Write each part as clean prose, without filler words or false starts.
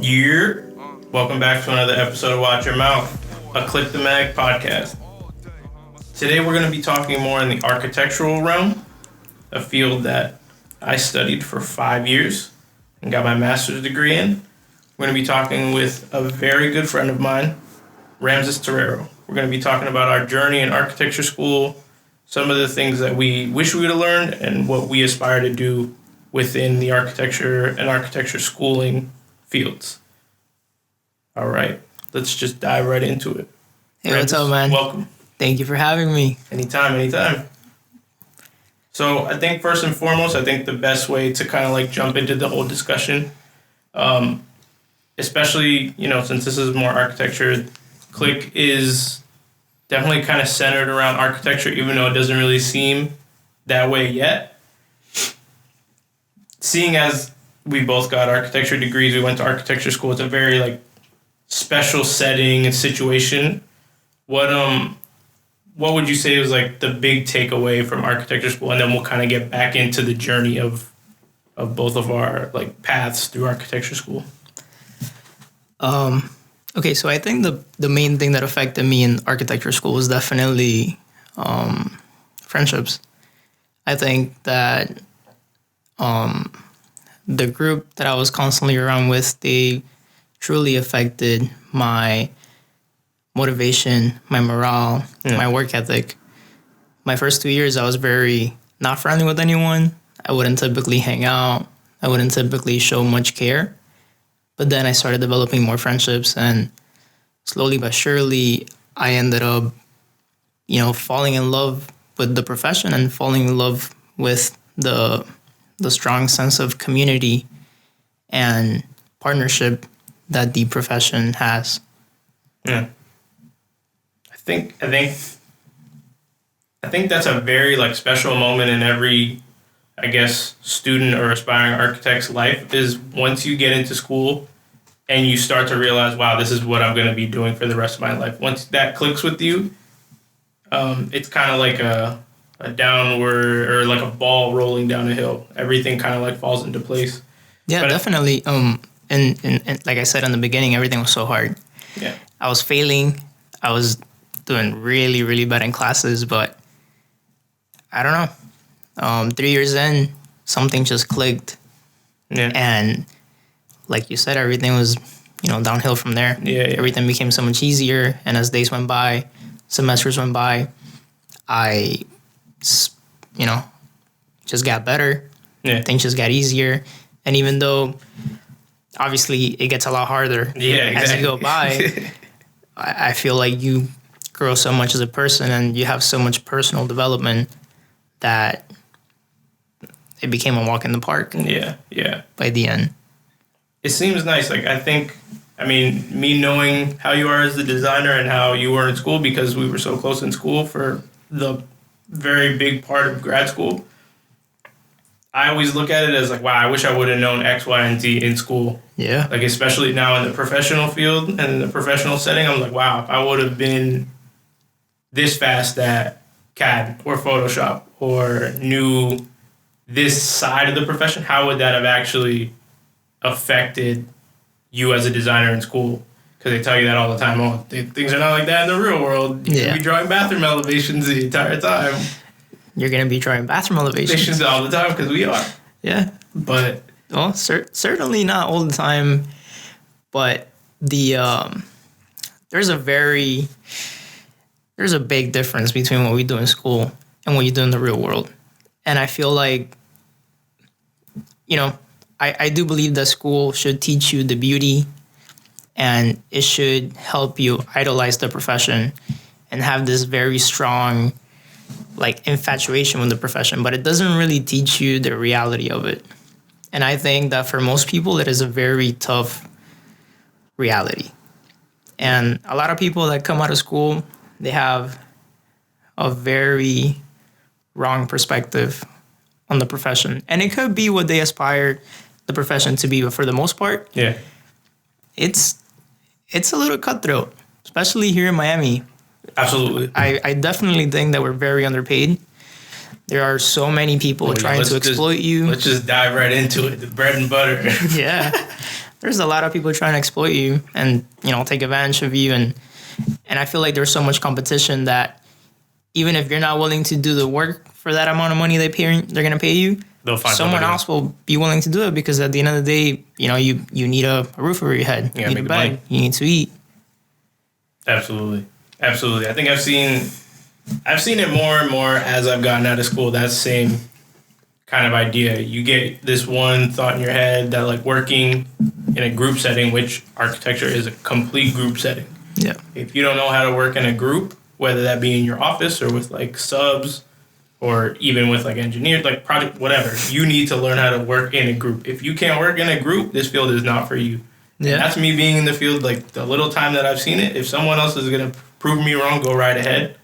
Year. Welcome back to another episode of Watch Your Mouth, a clique.the.mag podcast. Today we're going to be talking more in the architectural realm, a field that I studied for 5 years and got my master's degree in. We're going to be talking with a very good friend of mine, Ramses Terrero. We're going to be talking about our journey in architecture school, some of the things that we wish we would have learned, and what we aspire to do within the architecture and architecture schooling fields. All right, let's just dive right into it. Hey, Ramses, what's up, man? Welcome. Thank you for having me. Anytime. So I think first and foremost, the best way to kind of like jump into the whole discussion, especially, since this is more architecture, Clique is definitely kind of centered around architecture, even though it doesn't really seem that way yet. Seeing as we both got architecture degrees, we went to architecture school, it's a very special setting and situation. What would you say was the big takeaway from architecture school? And then we'll kind of get back into the journey of both of our paths through architecture school. Okay, so I think the main thing that affected me in architecture school was definitely friendships. I think that the group that I was constantly around with, they truly affected my motivation, my morale, my work ethic. My first 2 years, I was very not friendly with anyone. I wouldn't typically hang out. I wouldn't typically show much care. But then I started developing more friendships, and slowly but surely, I ended up, falling in love with the profession and falling in love with the strong sense of community and partnership that the profession has. Yeah. I think that's a very special moment in every, student or aspiring architect's life, is once you get into school and you start to realize, wow, this is what I'm going to be doing for the rest of my life. Once that clicks with you, it's kind of like a downward, or like a ball rolling down a hill. Everything kind of falls into place. Yeah, but definitely. And like I said in the beginning, everything was so hard. Yeah. I was failing. I was doing really, really bad in classes, but I don't know. 3 years in, something just clicked. Yeah. And like you said, everything was, downhill from there. Yeah. Everything became so much easier. And as days went by, semesters went by, I, just got better. Yeah. Things just got easier. And even though, obviously, it gets a lot harder as you go by, I feel like you grow so much as a person and you have so much personal development that it became a walk in the park. Yeah. By the end. It seems nice. Me knowing how you are as the designer and how you were in school, because we were so close in school for the very big part of grad school, I always look at it as wow, I wish I would have known X, Y, and Z in school. Yeah. Especially now in the professional field and in the professional setting, I'm wow, if I would have been this fast at CAD or Photoshop or knew this side of the profession, how would that have actually affected you as a designer in school? Because they tell you that all the time. Oh, things are not like that in the real world. You can be drawing bathroom elevations the entire time. You're going to be drawing bathroom elevations all the time, because we are. Yeah. But... Well, certainly not all the time. But there's a big difference between what we do in school and what you do in the real world. And I feel like, I do believe that school should teach you the beauty, and it should help you idolize the profession and have this very strong infatuation with the profession, but it doesn't really teach you the reality of it. And I think that for most people, it is a very tough reality. And a lot of people that come out of school, they have a very wrong perspective on the profession. And it could be what they aspire the profession to be, but for the most part, it's a little cutthroat, especially here in Miami. Absolutely. I definitely think that we're very underpaid. There are so many people trying to exploit you. Let's just dive right into it. The bread and butter. Yeah. there's a lot of people trying to exploit you and, take advantage of you. And I feel like there's so much competition that even if you're not willing to do the work for that amount of money they're going to pay you, they'll find someone else will be willing to do it, because at the end of the day, you need a roof over your head. You need a bed. You need to eat. Absolutely. I think I've seen it more and more as I've gotten out of school. That same kind of idea. You get this one thought in your head that like working in a group setting, which architecture is a complete group setting. Yeah. If you don't know how to work in a group, whether that be in your office or with like subs or even with like engineers, like project, whatever, you need to learn how to work in a group. If you can't work in a group, this field is not for you. Yeah. And that's me being in the field, like the little time that I've seen it. If someone else is going to prove me wrong, go right ahead.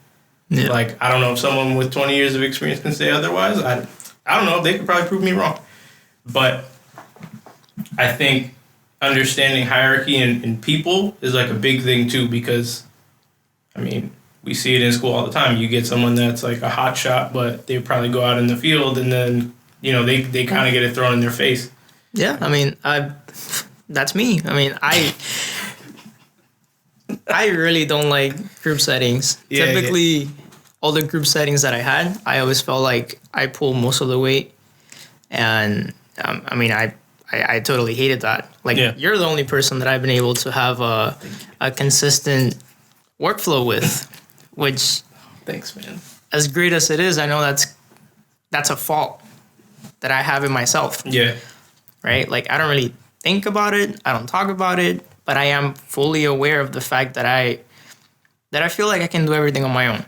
Yeah. Like, I don't know if someone with 20 years of experience can say otherwise. I don't know. They could probably prove me wrong. But I think understanding hierarchy in people is like a big thing too, because, I mean, we see it in school all the time. You get someone that's like a hot shot, but they probably go out in the field and then, they kind of get it thrown in their face. Yeah, I mean, that's me. I mean, I really don't like group settings. Yeah, typically, all the group settings that I had, I always felt like I pulled most of the weight. And, I mean, I totally hated that. Like, You're the only person that I've been able to have a consistent workflow with, which... Thanks, man. As great as it is, I know that's a fault that I have in myself. Yeah. Right? Like, I don't really think about it. I don't talk about it. But I am fully aware of the fact that I feel like I can do everything on my own.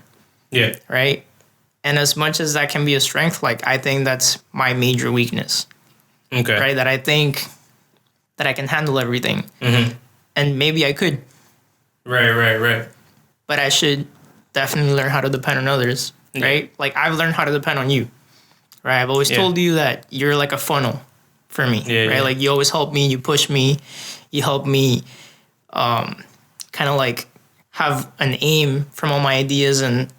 Yeah. Right? And as much as that can be a strength, like, I think that's my major weakness. Okay. Right? That I think that I can handle everything. Mm-hmm. And maybe I could. Right. But I should definitely learn how to depend on others. Right? Like, I've learned how to depend on you. Right? I've always told you that you're like a funnel for me. Yeah, right? Yeah. Like, you always help me. You push me. You help me kind of like have an aim from all my ideas, and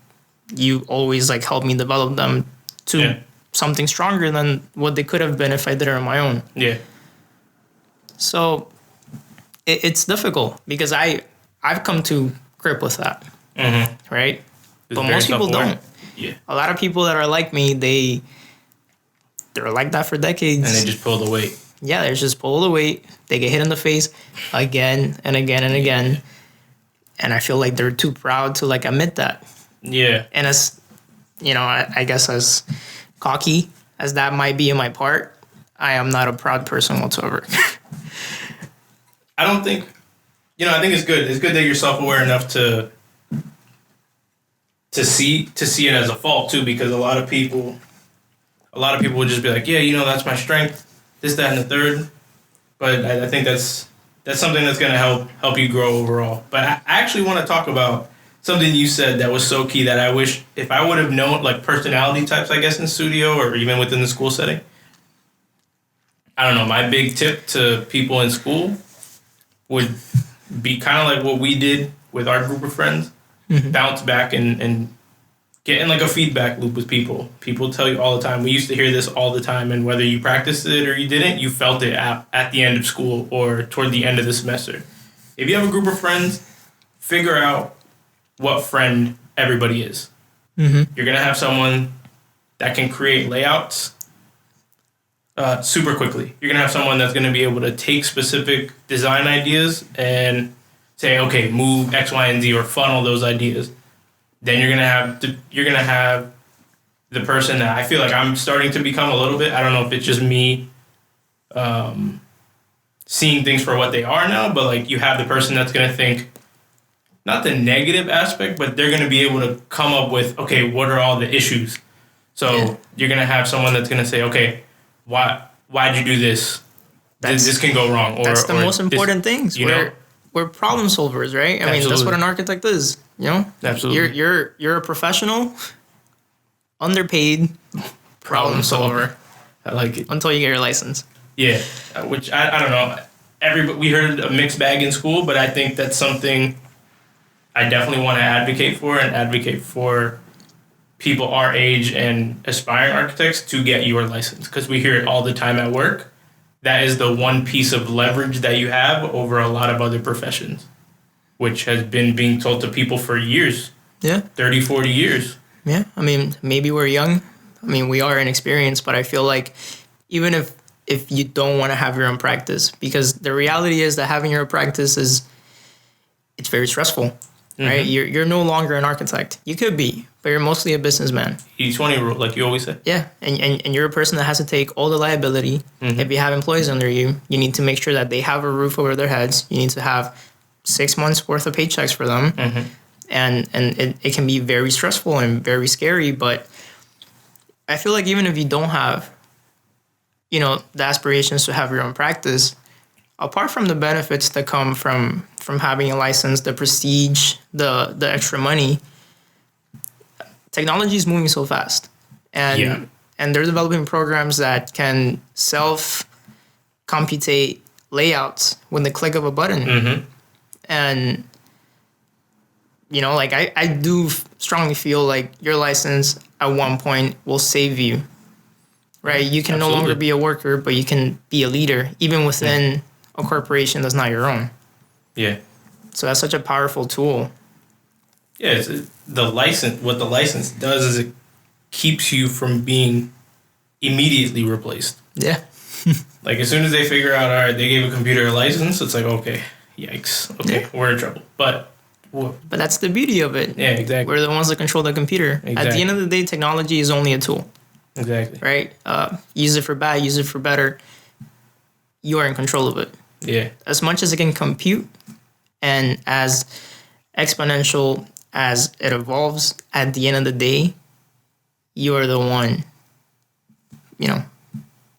you always like help me develop them to something stronger than what they could have been if I did it on my own. Yeah. So it's difficult because I've come to grip with that. Mm-hmm. Right? But most people don't. Yeah. A lot of people that are like me, they're like that for decades. And they just pull the weight. Yeah, they just pull the weight. They get hit in the face again and again and again. And I feel like they're too proud to like admit that. Yeah. And as, I guess as cocky as that might be in my part, I am not a proud person whatsoever. I don't think, I think it's good. It's good that you're self-aware enough to see it as a fault too, because a lot of people would just be like, yeah, that's my strength. This, that, and the third, but I think that's something that's going to help you grow overall. But I actually want to talk about something you said that was so key that I wish if I would have known, like personality types, I guess, in studio or even within the school setting. I don't know. My big tip to people in school would be kind of like what we did with our group of friends. Mm-hmm. Bounce back and get in like a feedback loop with people. People tell you all the time. We used to hear this all the time, and whether you practiced it or you didn't, you felt it at the end of school or toward the end of the semester. If you have a group of friends, figure out what friend everybody is. Mm-hmm. You're going to have someone that can create layouts super quickly. You're going to have someone that's going to be able to take specific design ideas and say, okay, move X, Y, and Z, or funnel those ideas. Then you're gonna have the person that I feel like I'm starting to become a little bit. I don't know if it's just me seeing things for what they are now, but like you have the person that's gonna think not the negative aspect, but they're gonna be able to come up with, okay, what are all the issues? So you're gonna have someone that's gonna say, okay, why'd you do this? This can go wrong. That's the most important things. We're problem solvers, right? I mean, that's what an architect is. Absolutely. You're a professional, underpaid problem solver. I like it. Until you get your license. Yeah, which I don't know. We heard a mixed bag in school, but I think that's something I definitely want to advocate for people our age and aspiring architects to get your license, because we hear it all the time at work that is the one piece of leverage that you have over a lot of other professions, which has been being told to people for years. Yeah. 30, 40 years. Yeah. I mean, maybe we're young. I mean, we are inexperienced, but I feel like even if you don't want to have your own practice, because the reality is that having your own practice it's very stressful, right? You're no longer an architect. You could be, but you're mostly a businessman. 80-20 rule, like you always say. Yeah, and you're a person that has to take all the liability. If you have employees under you, you need to make sure that they have a roof over their heads. You need to have 6 months worth of paychecks for them. And it can be very stressful and very scary, but I feel like even if you don't have, the aspirations to have your own practice, apart from the benefits that come from having a license, the prestige, the extra money, technology is moving so fast. And they're developing programs that can self-computate layouts with the click of a button. And, I do strongly feel like your license at one point will save you, right? You can no longer be a worker, but you can be a leader, even within a corporation that's not your own. Yeah. So that's such a powerful tool. Yeah, the license. What the license does is it keeps you from being immediately replaced. Yeah. Like as soon as they figure out, all right, they gave a computer a license, it's like, okay, yikes, okay, we're in trouble. But that's the beauty of it. Yeah, exactly. We're the ones that control the computer. Exactly. At the end of the day, technology is only a tool. Exactly. Right? Use it for bad, use it for better. You are in control of it. Yeah. As much as it can compute and as exponential as it evolves, at the end of the day, you are the one,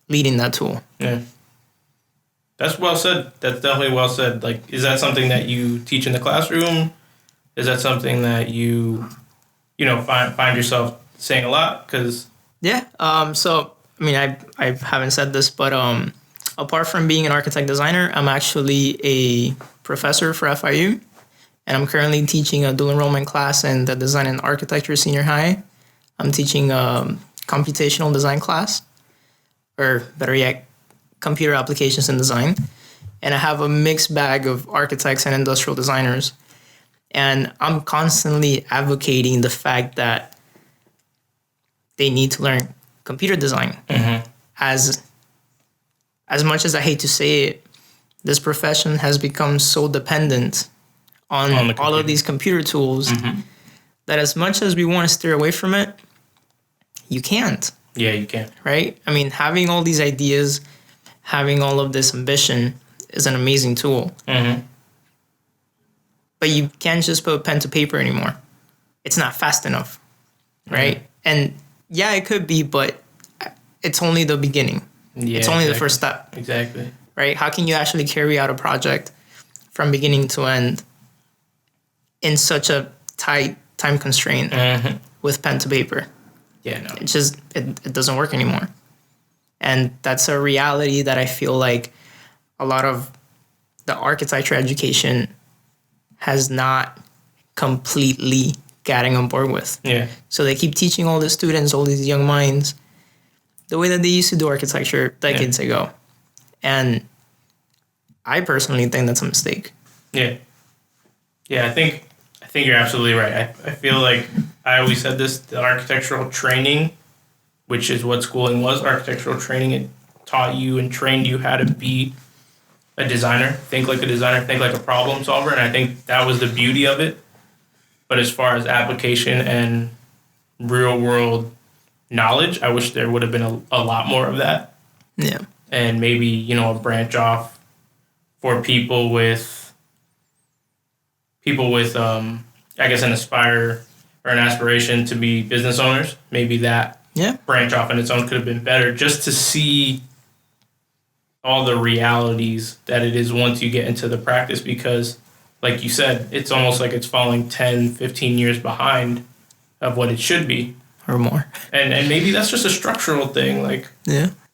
leading that tool. Yeah. That's well said. That's definitely well said. Like, is that something that you teach in the classroom? Is that something that you find yourself saying a lot? Because so I mean, I haven't said this, but apart from being an architect designer, I'm actually a professor for FIU, and I'm currently teaching a dual enrollment class in the Design and Architecture Senior High. I'm teaching a Computational design class, or better yet, Computer Applications and Design. And I have a mixed bag of architects and industrial designers. And I'm constantly advocating the fact that they need to learn computer design. As much as I hate to say it, this profession has become so dependent on all of these computer tools that as much as we want to steer away from it, you can't. Yeah, you can't. Right? I mean, having all these ideas, having all of this ambition is an amazing tool. But you can't just put pen to paper anymore. It's not fast enough, right? And yeah, it could be, but it's only the beginning. Yeah, it's only the first step. Exactly. Right? How can you actually carry out a project from beginning to end in such a tight time constraint with pen to paper? Yeah, no. It doesn't work anymore. And that's a reality that I feel like a lot of the architecture education has not completely gotten on board with. Yeah. So they keep teaching all the students, all these young minds, the way that they used to do architecture decades ago. And I personally think that's a mistake. Yeah. Yeah, I think you're absolutely right. I feel like I always said this, the architectural training, which is what schooling was, architectural training, it taught you and trained you how to be a designer, think like a designer, think like a problem solver, and I think that was the beauty of it. But as far as application and real world knowledge, I wish there would have been a lot more of that. Yeah. And maybe, a branch off for people with I guess an aspire or an aspiration to be business owners. Maybe that branch off on its own could have been better, just to see all the realities that it is once you get into the practice, because like you said, it's almost like it's falling 10, 15 years behind of what it should be. Or more. And maybe that's just a structural thing.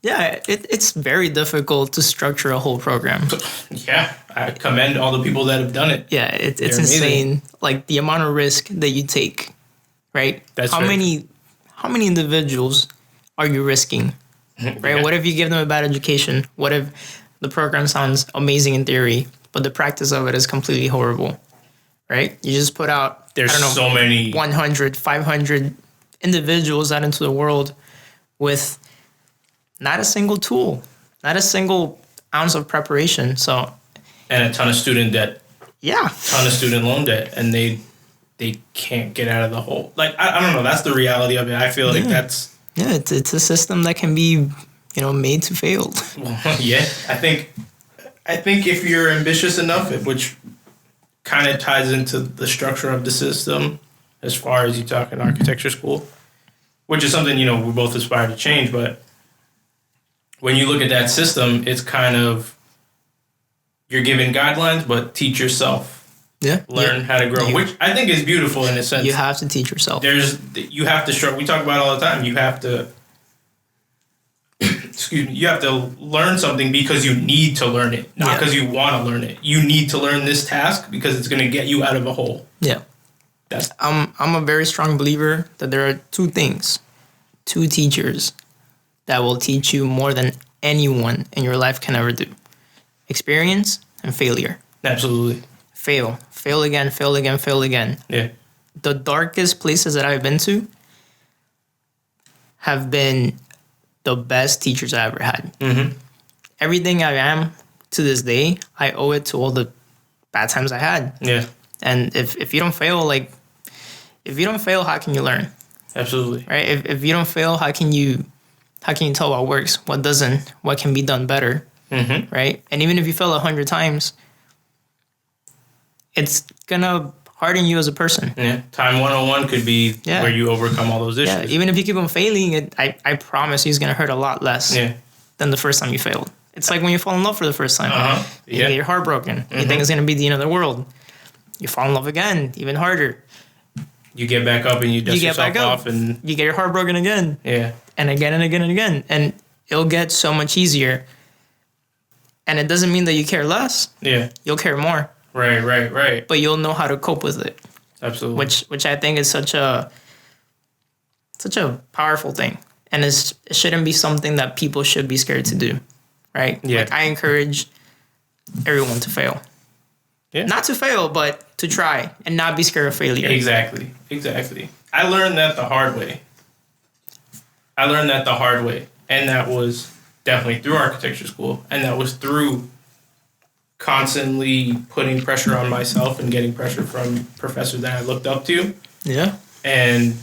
Yeah, it's very difficult to structure a whole program. Yeah, I commend all the people that have done it. Yeah, it's insane. Like the amount of risk that you take, right? How many individuals are you risking right? Yeah. What if you give them a bad education? What if the program sounds amazing in theory, but the practice of it is completely horrible, right? You just put out, There's so many 100, 500 individuals out into the world with not a single tool, not a single ounce of preparation. So, and a ton of student debt, yeah, ton of student loan debt, and they can't get out of the hole. Like I don't know. That's the reality of it. I feel like that's it's a system that can be made to fail. yeah. I think if you're ambitious enough, which kind of ties into the structure of the system, as far as you talk in architecture school, which is something we both aspire to change, but when you look at that system, it's kind of you're given guidelines, but teach yourself. Yeah. Learn how to grow, which I think is beautiful in a sense. You have to teach yourself. You have to struggle. We talk about it all the time. You have to, excuse me, you have to learn something because you need to learn it, not because you want to learn it. You need to learn this task because it's going to get you out of a hole. Yeah. I'm a very strong believer that there are two teachers that will teach you more than anyone in your life can ever do. Experience and failure. Absolutely. Fail again, fail again, fail again. Yeah. The darkest places that I've been to have been the best teachers I ever had. Mm-hmm. Everything I am to this day, I owe it to all the bad times I had. Yeah. And if you don't fail, how can you learn? Absolutely. Right? If you don't fail, how can you tell what works, what doesn't, what can be done better? Mm-hmm. Right? And even if you fail 100 times, it's gonna harden you as a person. Yeah. Time 101 could be where you overcome all those issues. Yeah. Even if you keep on failing, I promise you it's gonna hurt a lot less than the first time you failed. It's like when you fall in love for the first time. Uh-huh. You get your heart broken. Mm-hmm. You think it's gonna be the end of the world. You fall in love again, even harder. You get back up and you dust yourself off, and you get your heart broken again. Yeah. And again and again and again. And it'll get so much easier. And it doesn't mean that you care less. Yeah. You'll care more. Right. But you'll know how to cope with it. Absolutely. Which I think is such a powerful thing. And it shouldn't be something that people should be scared to do. Right? Yeah. Like I encourage everyone to fail. Yeah. Not to fail, but to try and not be scared of failure. Exactly. I learned that the hard way. And that was definitely through architecture school. And that was through constantly putting pressure on myself and getting pressure from professors that I looked up to. Yeah. And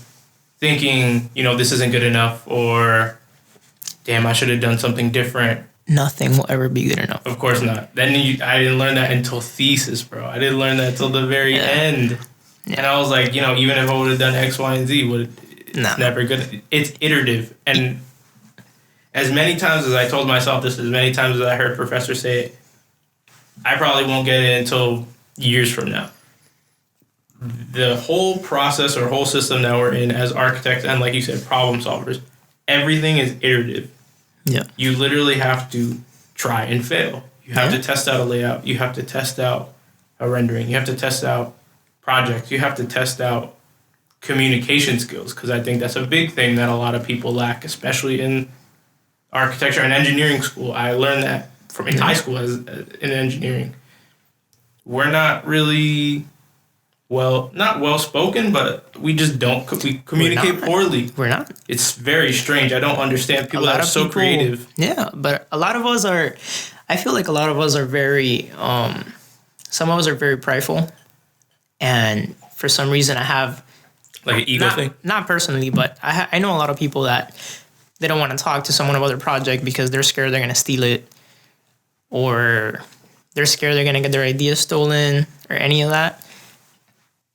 thinking, this isn't good enough, or damn, I should have done something different. Nothing will ever be good enough. Of course not. Then I didn't learn that until thesis, bro. I didn't learn that until the very end. Yeah. And I was like, even if I would have done X, Y, and Z, it's never good. It's iterative. And as many times as I told myself this, as many times as I heard professors say it, I probably won't get it until years from now. The whole process or whole system that we're in as architects and, like you said, problem solvers, everything is iterative. Yeah. You literally have to try and fail. You have to test out a layout. You have to test out a rendering. You have to test out projects. You have to test out communication skills, because I think that's a big thing that a lot of people lack, especially in architecture and engineering school. I learned that from in high school in engineering. We're not really not well spoken, but we just don't. We communicate poorly. We're not. It's very strange. I don't understand people that are so creative. Yeah, but a lot of us are. I feel like a lot of us are very. Some of us are very prideful, and for some reason, I have like an ego thing. Not personally, but I know a lot of people that they don't want to talk to someone about their project because they're scared they're going to steal it, or they're scared they're going to get their ideas stolen, or any of that.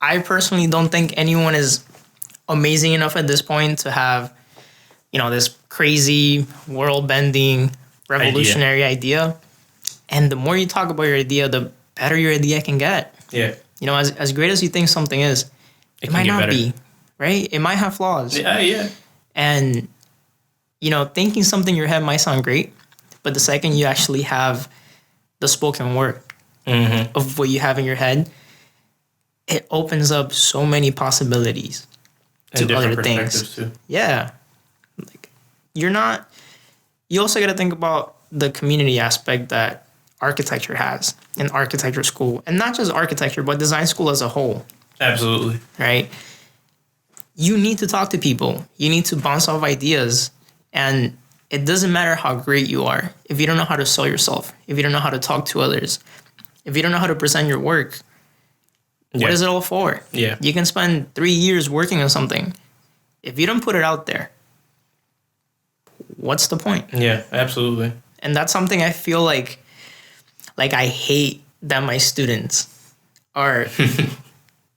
I personally don't think anyone is amazing enough at this point to have, this crazy, world-bending, revolutionary idea. And the more you talk about your idea, the better your idea can get. Yeah. As great as you think something is, it might not be, right? It might have flaws. Yeah. And, thinking something in your head might sound great, but the second you actually have the spoken word of what you have in your head, it opens up so many possibilities and to other things. Too. Yeah. Like, you're not you also got to think about the community aspect that architecture has in architecture school, and not just architecture, but design school as a whole. Absolutely. Right? You need to talk to people. You need to bounce off ideas. And it doesn't matter how great you are. If you don't know how to sell yourself, if you don't know how to talk to others, if you don't know how to present your work, what is it all for? Yeah. You can spend 3 years working on something. If you don't put it out there, what's the point? Yeah, absolutely. And that's something I feel like I hate that my students are,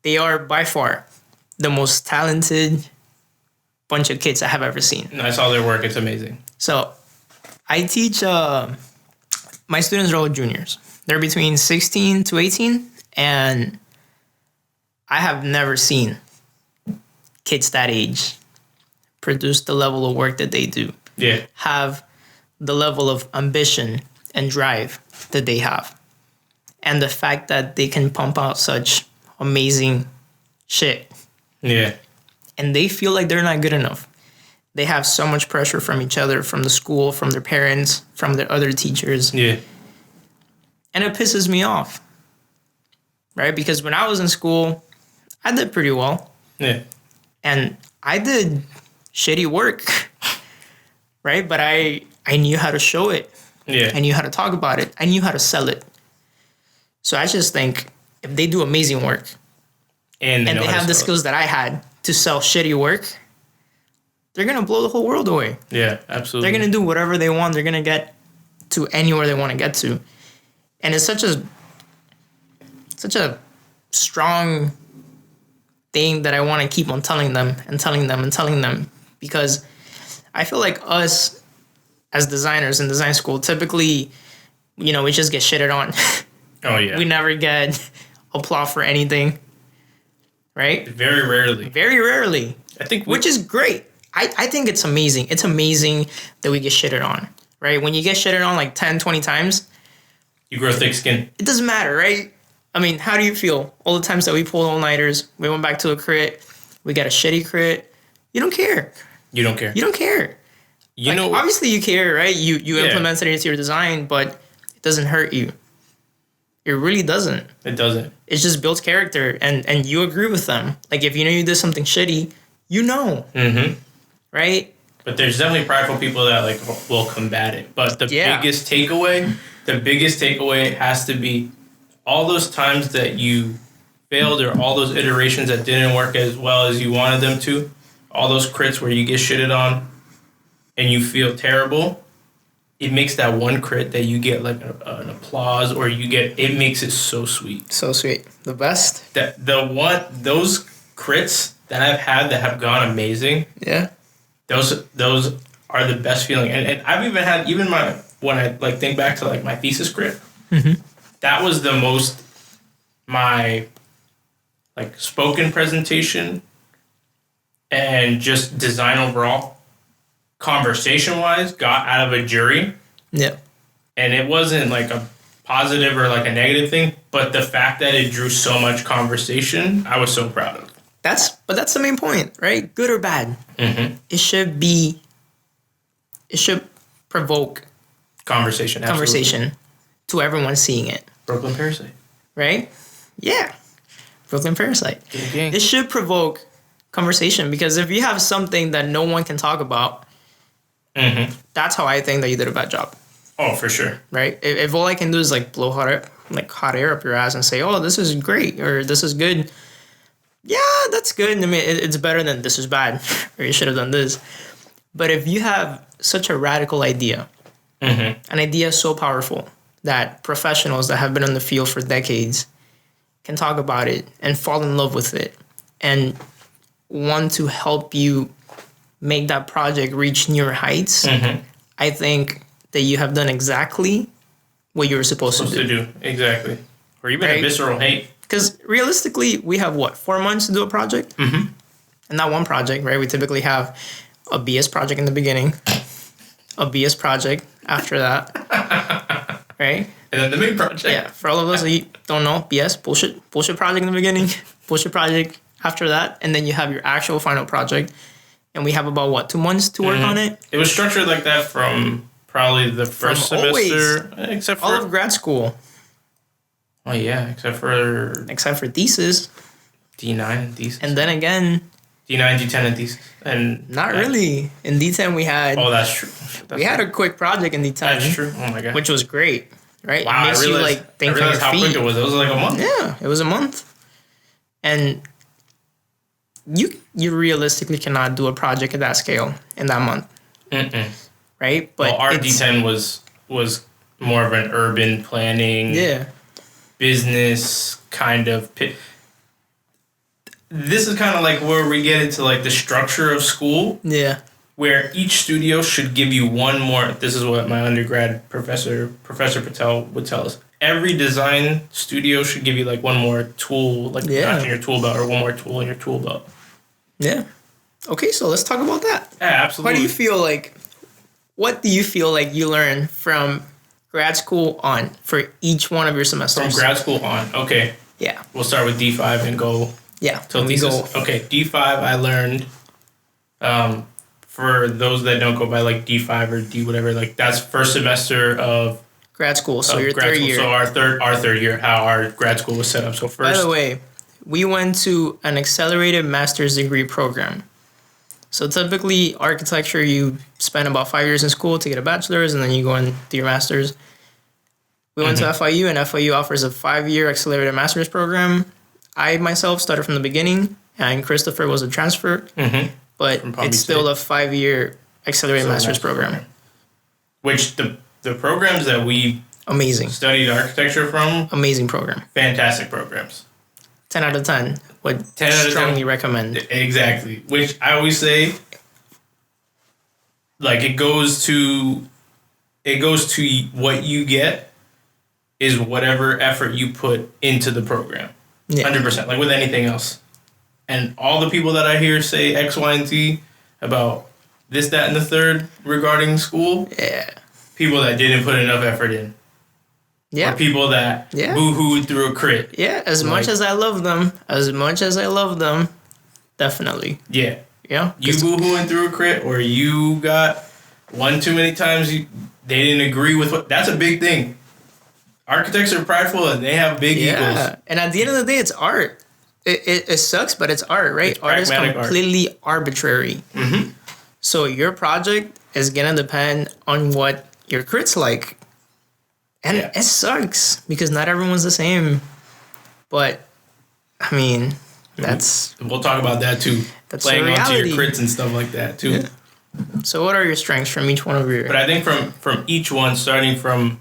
they are by far the most talented bunch of kids I have ever seen. I saw their work. It's amazing. So I teach, my students are all juniors. They're between 16 to 18, and I have never seen kids that age produce the level of work that they do. Yeah. Have the level of ambition and drive that they have. And the fact that they can pump out such amazing shit. Yeah. And they feel like they're not good enough. They have so much pressure from each other, from the school, from their parents, from their other teachers. Yeah. And it pisses me off. Right? Because when I was in school, I did pretty well. Yeah. And I did shitty work. Right? But I knew how to show it. Yeah. I knew how to talk about it. I knew how to sell it. So I just think if they do amazing work And they have the skills that I had to sell shitty work, they're going to blow the whole world away. Yeah, absolutely. They're going to do whatever they want. They're going to get to anywhere they want to get to. And it's such a strong thing that I want to keep on telling them and telling them and telling them, because I feel like us as designers in design school, typically, we just get shitted on. Oh, yeah. We never get applaud for anything, right? Very rarely. Very rarely. I think Which is great. I think it's amazing. It's amazing that we get shitted on, right? When you get shitted on like 10, 20 times, you grow thick skin. it doesn't matter, right? I mean, how do you feel? All the times that we pulled all-nighters, we went back to a crit, we got a shitty crit. You don't care. You don't care. You don't care. You know, obviously you care, right? You Yeah. implemented it into your design, but it doesn't hurt you. It really doesn't. it doesn't. It just builds character, and you agree with them. Like, if you know you did something shitty, you know, Mm-hmm. right? But there's definitely prideful people that will combat it. But the Yeah. biggest takeaway has to be all those times that you failed, or all those iterations that didn't work as well as you wanted them to, all those crits where you get shitted on and you feel terrible. It makes that one crit that you get like an applause, or it makes it so sweet. So sweet. The best. That those crits that I've had that have gone amazing, Yeah. those are the best feeling. And I've even had, when I like think back to like my thesis crit, that was the most, my like spoken presentation and just design overall, conversation wise, got out of a jury. Yeah. And it wasn't like a positive or like a negative thing, but the fact that it drew so much conversation, I was so proud of. But that's the main point, right? Good or bad. Mm-hmm. It should provoke Conversation. conversation to everyone seeing it, Brooklyn Parasite. right? Yeah. Brooklyn Parasite. Gang. It should provoke conversation, because if you have something that no one can talk about, that's how I think that you did a bad job, Oh, for sure. right? If all I can do is like blow hot air up your ass and say, oh, this is great, or this is good. Yeah, that's good. I mean, it's better than this is bad, or you should have done this. But if you have such a radical idea, an idea so powerful that professionals that have been in the field for decades can talk about it and fall in love with it and want to help you make that project reach newer heights, I think that you have done exactly what you were supposed to do. Exactly. Or even Right. a visceral hate. Because realistically, we have 4 months to do a project? And not one project, right? We typically have a BS project in the beginning, a BS project after that, right? And then the big project. Yeah, for all of us that don't know, BS, bullshit project in the beginning, bullshit project after that, and then you have your actual final project. And we have about 2 months to work on it? It was structured like that from probably the first From always. semester, except for All of grad school. Oh yeah, except for thesis. D9 and thesis. And then again, D9, D10, and thesis. And not really. In D10 we had. Oh, that's true. We had a quick project in D10. That's true. Oh my god. Which was great, right? Wow, it makes you like think I realized on how your feet. quick it was. It was like a month. Yeah, it was a month. And you realistically cannot do a project at that scale in that month. Right? But our D10 was more of an urban planning, business kind of. This is kind of like where we get into like the structure of school. Yeah. Where each studio should give you one more. This is what my undergrad Professor Patel would tell us. Every design studio should give you like one more tool, like notch in your tool belt, or one more tool in your tool belt. Yeah. Okay, so let's talk about that. Yeah, absolutely. What do you feel like you learned from grad school on for each one of your semesters? From grad school on, okay. Yeah. We'll start with D5 and go till thesis. Okay, D5 I learned, for those that don't go by like D5 or D whatever, like that's first semester of grad school. So your third year. So our third year, how our grad school was set up. So first. By the way, we went to an accelerated master's degree program. So typically, architecture, you spend about 5 years in school to get a bachelor's, and then you go and do your master's. We went to FIU, and FIU offers a 5-year accelerated master's program. I myself started from the beginning, and Christopher was a transfer, but it's still a 5-year accelerated master's program. Which the programs that we studied architecture from, amazing program, fantastic programs. 10 out of 10. Would strongly recommend. Exactly. Which I always say, like it goes to what you get is whatever effort you put into the program. 100%. Like with anything else. And all the people that I hear say X, Y, and Z about this, that, and the third regarding school. Yeah. People that didn't put enough effort in. Yeah. Or people that boo-hooed through a crit. Yeah, as much as I love them, definitely. Yeah. Yeah. You boo-hooing through a crit, or you got one too many times, they didn't agree with what... That's a big thing. Architects are prideful and they have big egos. And at the end of the day, it's art. It sucks, but it's art, right? It's art is completely arbitrary. So your project is going to depend on what your crit's like. And it sucks because not everyone's the same. But, I mean, that's... We'll talk about that too. That's playing onto your crits and stuff like that too. Yeah. So what are your strengths from each one of your... But I think from each one, starting from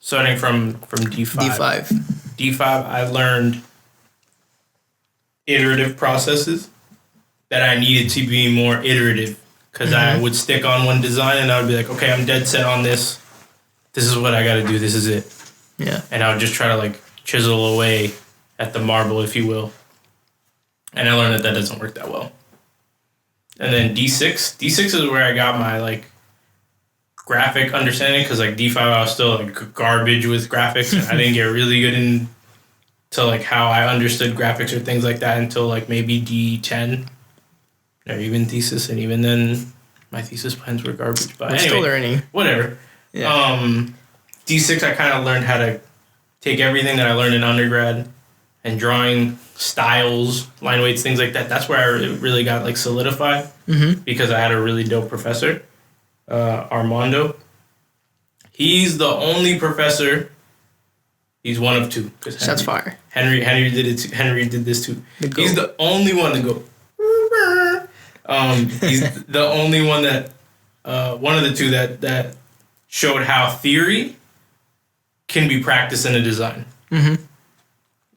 D5. D5, I learned iterative processes that I needed to be more iterative. Because I would stick on one design and I would be like, okay, I'm dead set on this. This is what I got to do. This is it. Yeah. And I would just try to like chisel away at the marble, if you will. And I learned that doesn't work that well. And then D6. D6 is where I got my like graphic understanding, because like D5 I was still like garbage with graphics. And I didn't get really good into like how I understood graphics or things like that until like maybe D10 or even thesis. And even then my thesis plans were garbage. But anyway, still learning. Whatever. Yeah. D6 I kind of learned how to take everything that I learned in undergrad and drawing styles, line weights, things like that. That's where I really got like solidified, because I had a really dope professor, Armando. He's the only professor. He's one of two. That's fire. Henry did it. Henry did this too. He's the only one to go. He's the only one that one of the two that showed how theory can be practiced in a design.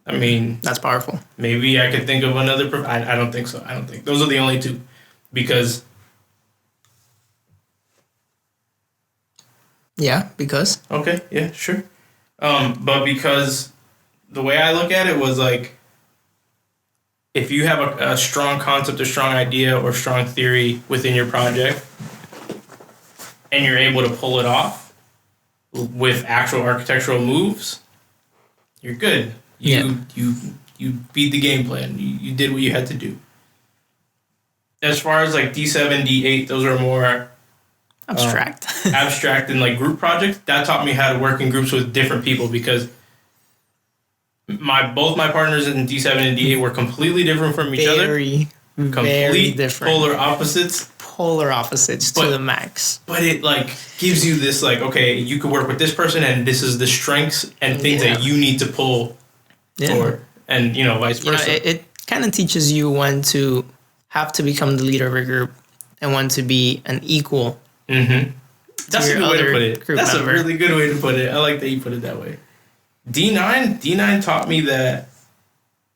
I mean, that's powerful. Maybe I could think of another. I don't think so. I don't think those are the only two, because. Yeah, because. Okay. Yeah. Sure. But because the way I look at it was like, if you have a strong concept, a strong idea, or strong theory within your project, and you're able to pull it off with actual architectural moves, you're good. You beat the game plan. You did what you had to do. As far as like D7, D8, those are more abstract and like group projects. That taught me how to work in groups with different people because both my partners in D7 and D8 were completely different from each other. Very different. Polar opposites to the max. But it like gives you this like, okay, you could work with this person and this is the strengths and things that you need to pull toward, and vice versa. It kind of teaches you when to have to become the leader of a group and when to be an equal. Mm-hmm. That's a good way to put it. That's member. A really good way to put it. I like that you put it that way. D9 taught me that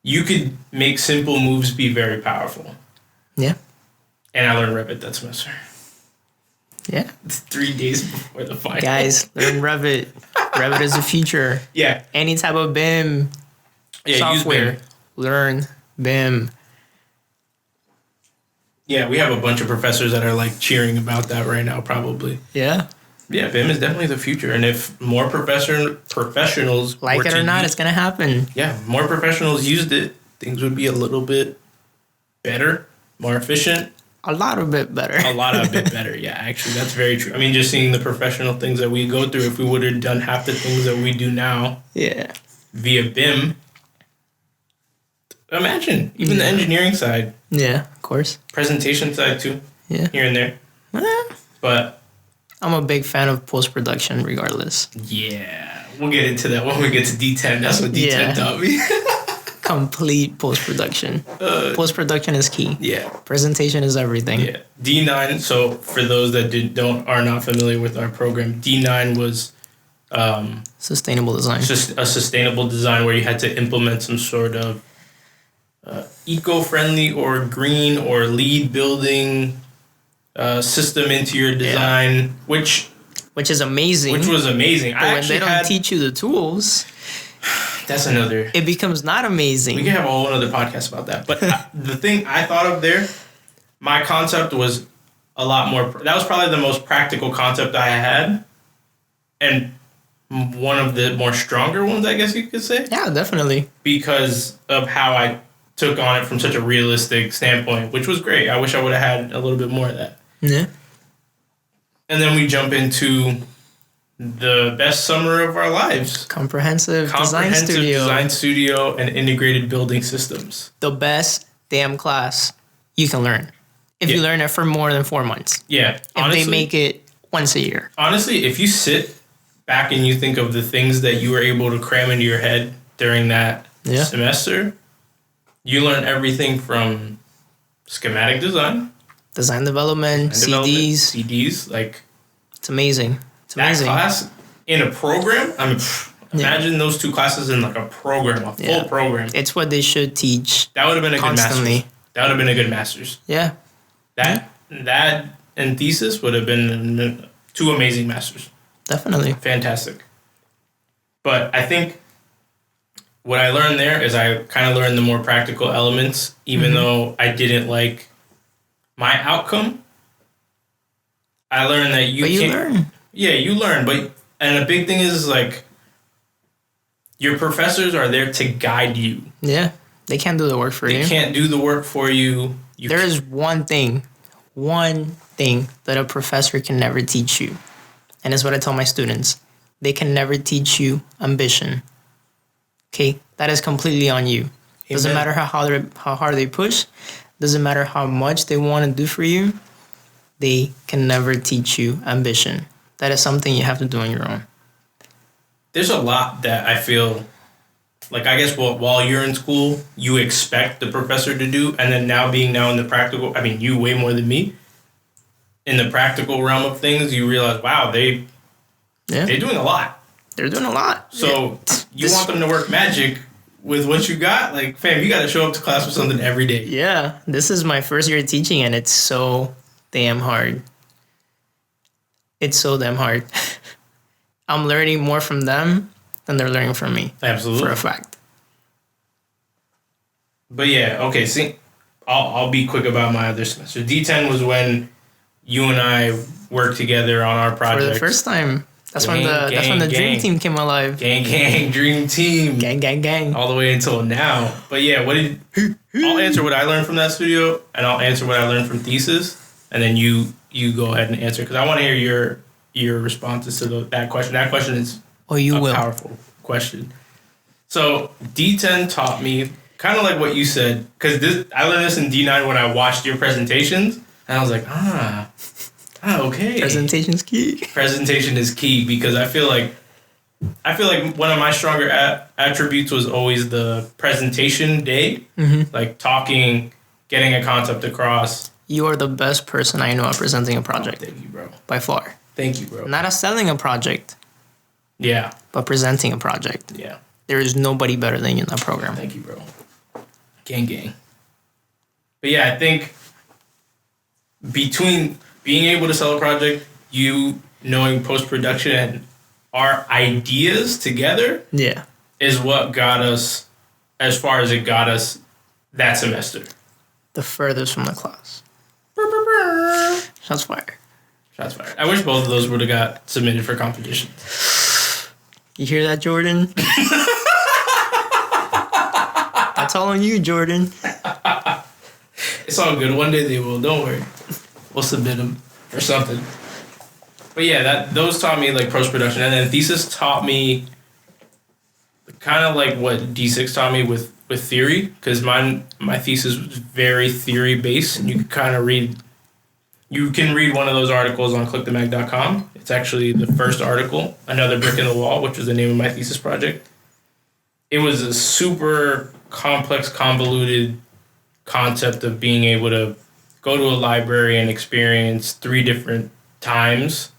you could make simple moves be very powerful. Yeah. And I learned Revit that semester. Yeah. It's 3 days before the final. Guys, learn Revit. Revit is the future. Yeah. Any type of BIM software. Use BIM. Learn BIM. Yeah, we have a bunch of professors that are like cheering about that right now, probably. Yeah. Yeah, BIM is definitely the future. And if more professionals like it or not, it's going to happen. Yeah, more professionals used it, things would be a little bit better, more efficient. A lot of bit better. Yeah, actually, that's very true. I mean, just seeing the professional things that we go through, if we would have done half the things that we do now via BIM, imagine, even the engineering side. Yeah, of course. Presentation side, too. Yeah. Here and there. But I'm a big fan of post-production regardless. Yeah. We'll get into that when we get to D10. That's what D10 taught me. Complete post-production. Post-production is key. Yeah. Presentation is everything. Yeah. D9, so for those that are not familiar with our program, D9 was sustainable design. Just a sustainable design where you had to implement some sort of eco-friendly or green or LEED building system into your design, which is amazing. Which was amazing. But when they don't teach you the tools, that's another. It becomes not amazing. We can have a whole other podcast about that. But the thing I thought of there, my concept was a lot more. That was probably the most practical concept I had, and one of the more stronger ones, I guess you could say. Yeah, definitely. Because of how I took on it from such a realistic standpoint, which was great. I wish I would have had a little bit more of that. Yeah. And then we jump into the best summer of our lives. Comprehensive Design Studio and Integrated Building Systems. The best damn class you can learn. If you learn it for more than 4 months. Yeah. Honestly, if they make it once a year. Honestly, if you sit back and you think of the things that you were able to cram into your head during that semester, you learn everything from schematic design. Design development, CDs, like... It's amazing. It's amazing. That class in a program, I mean, imagine those two classes in like a program, a full program. It's what they should teach. That would have been a good master's. That would have been a good master's. Yeah. That and thesis would have been 2 amazing masters. Definitely. Fantastic. But I think what I learned there is I kind of learned the more practical elements, even though I didn't like my outcome. I learned that you learn. Yeah, you learn. And a big thing is like your professors are there to guide you. Yeah. They can't do the work for you. They can't do the work for you. There is one thing that a professor can never teach you. And it's what I tell my students. They can never teach you ambition. Okay? That is completely on you. Amen. Doesn't matter how hard they push. Doesn't matter how much they want to do for you. They can never teach you ambition. That is something you have to do on your own. There's a lot that I feel like, I guess, while you're in school, you expect the professor to do. And then now in the practical, I mean, you way more than me. In the practical realm of things, you realize, wow, they're doing a lot. They're doing a lot. So you want them to work magic with what you got? Like, fam, you got to show up to class with something every day. Yeah. This is my first year teaching, and it's so damn hard. It's so damn hard. I'm learning more from them than they're learning from me. Absolutely. For a fact. But yeah, okay, see, I'll be quick about my other semester. D10 was when you and I worked together on our project. For the first time. That's when the dream team came alive. Gang, dream team. Gang. All the way until now. But yeah, I'll answer what I learned from that studio, and I'll answer what I learned from thesis. and then you go ahead and answer because I want to hear your responses to that question. That question is powerful question. So D10 taught me kind of like what you said, because I learned this in D9 when I watched your presentations, and I was like, okay. Presentation's key. Presentation is key because I feel like one of my stronger attributes was always the presentation day, like talking, getting a concept across. You are the best person I know at presenting a project. Oh, thank you, bro. By far. Thank you, bro. Not at selling a project. Yeah. But presenting a project. Yeah. There is nobody better than you in that program. Thank you, bro. Gang. But yeah, I think between being able to sell a project, you knowing post-production, and our ideas together is what got us as far as it got us that semester. The furthest from the class. Shots fired. I wish both of those would have got submitted for competition. You hear that, Jordan? That's all on you, Jordan. It's all good. One day they will. Don't worry. We'll submit them for something. But yeah, those taught me like post-production. And then thesis taught me kind of like what D6 taught me with theory. Because my thesis was very theory-based. And you can read one of those articles on clique.the.mag.com. It's actually the first article, Another Brick in the Wall, which was the name of my thesis project. It was a super complex, convoluted concept of being able to go to a library and experience 3 different times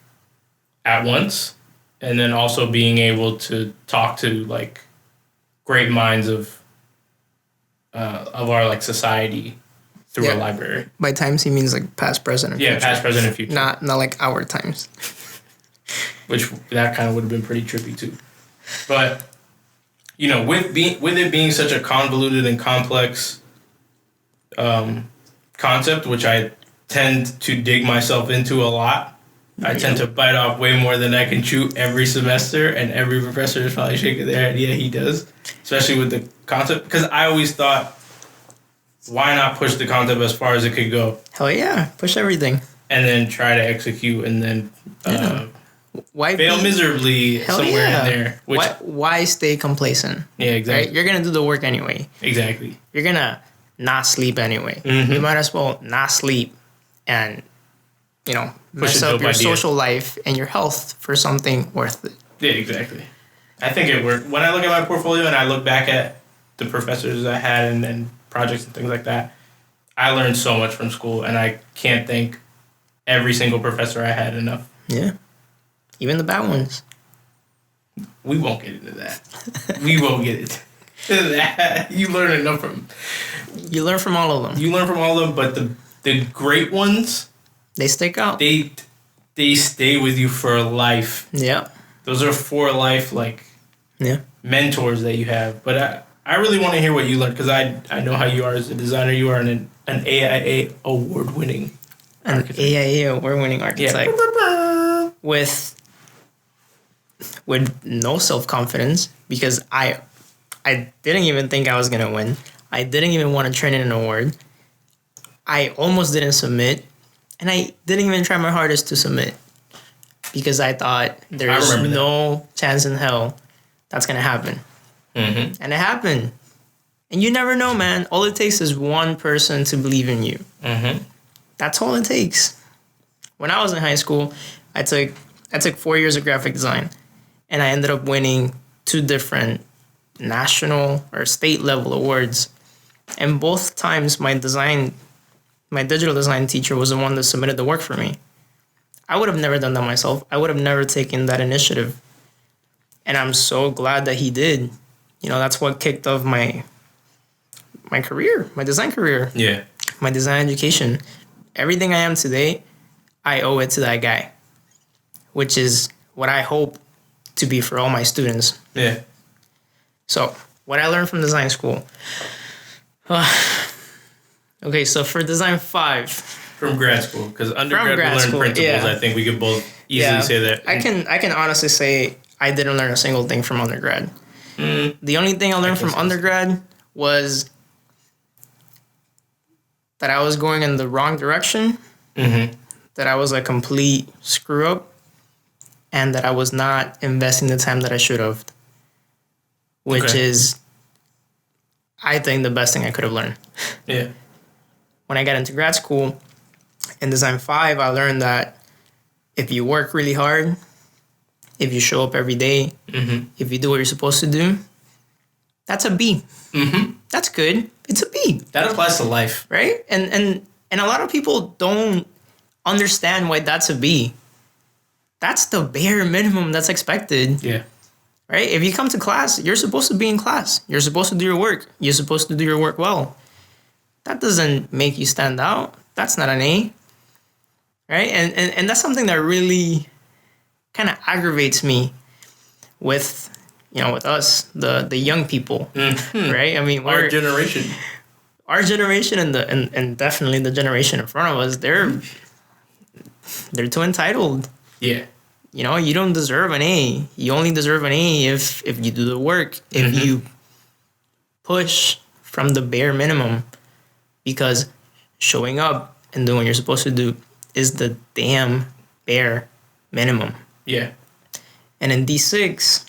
at once, and then also being able to talk to like great minds of our like society through a library. By times he means like past, present, and future. Past, present, and future. Not like our times. Which that kind of would have been pretty trippy too. But you know, with it being such a convoluted and complex concept, which I tend to dig myself into a lot. I tend to bite off way more than I can chew every semester, and every professor is probably shaking their head. Yeah, he does. Especially with the concept, because I always thought, why not push the concept as far as it could go? Hell yeah, push everything. And then try to execute, and then why fail miserably somewhere in there. Which, why stay complacent? Yeah, exactly. Right? You're going to do the work anyway. Exactly. You're going to not sleep anyway. Mm-hmm. You might as well not sleep and, mess up your social life and your health for something worth it. Yeah, exactly. I think it worked. When I look at my portfolio and I look back at the professors I had and projects and things like that, I learned so much from school, and I can't thank every single professor I had enough. Yeah. Even the bad ones. We won't get into that. We won't get into that. You learn enough from... You learn from all of them. You learn from all of them, but the great ones... They stick out. They stay with you for life. Yeah. Those are for life, mentors that you have. But I really want to hear what you learned, because I know how you are as a designer. You are an AIA award-winning architect. An AIA award-winning architect. Yeah. With no self-confidence, because I didn't even think I was going to win. I didn't even want to turn in an award. I almost didn't submit, and I didn't even try my hardest to submit, because I thought there's no chance in hell that's going to happen. Mm-hmm. And it happened. And you never know, man. All it takes is one person to believe in you. Mm-hmm. That's all it takes. When I was in high school, I took 4 years of graphic design, and I ended up winning 2 different national or state level awards. And both times my digital design teacher was the one that submitted the work for me. I would have never done that myself. I would have never taken that initiative. And I'm so glad that he did. That's what kicked off my career, my design career. Yeah. My design education. Everything I am today, I owe it to that guy, which is what I hope to be for all my students. Yeah. So, what I learned from design school. Okay, so for design 5. From grad school, because undergrad we learned principles. Yeah. I think we could both easily say that. I can honestly say I didn't learn a single thing from undergrad. The only thing I learned from undergrad was that I was going in the wrong direction that I was a complete screw up and that I was not investing the time that I should have, which is, I think, the best thing I could have learned. Yeah. When I got into grad school in Design 5, I learned that if you work really hard, if you show up every day, if you do what you're supposed to do, that's a B. That's good. It's a B. That applies to life. Right? And a lot of people don't understand why that's a B. That's the bare minimum that's expected. Yeah. Right? If you come to class, you're supposed to be in class. You're supposed to do your work. You're supposed to do your work well. That doesn't make you stand out. That's not an A. Right? And that's something that really kind of aggravates me with, with us, the young people. Right? I mean, our generation. Our generation and definitely the generation in front of us, they're too entitled. Yeah. You don't deserve an A. You only deserve an A if you do the work, if you push from the bare minimum, because showing up and doing what you're supposed to do is the damn bare minimum. Yeah. And in D6,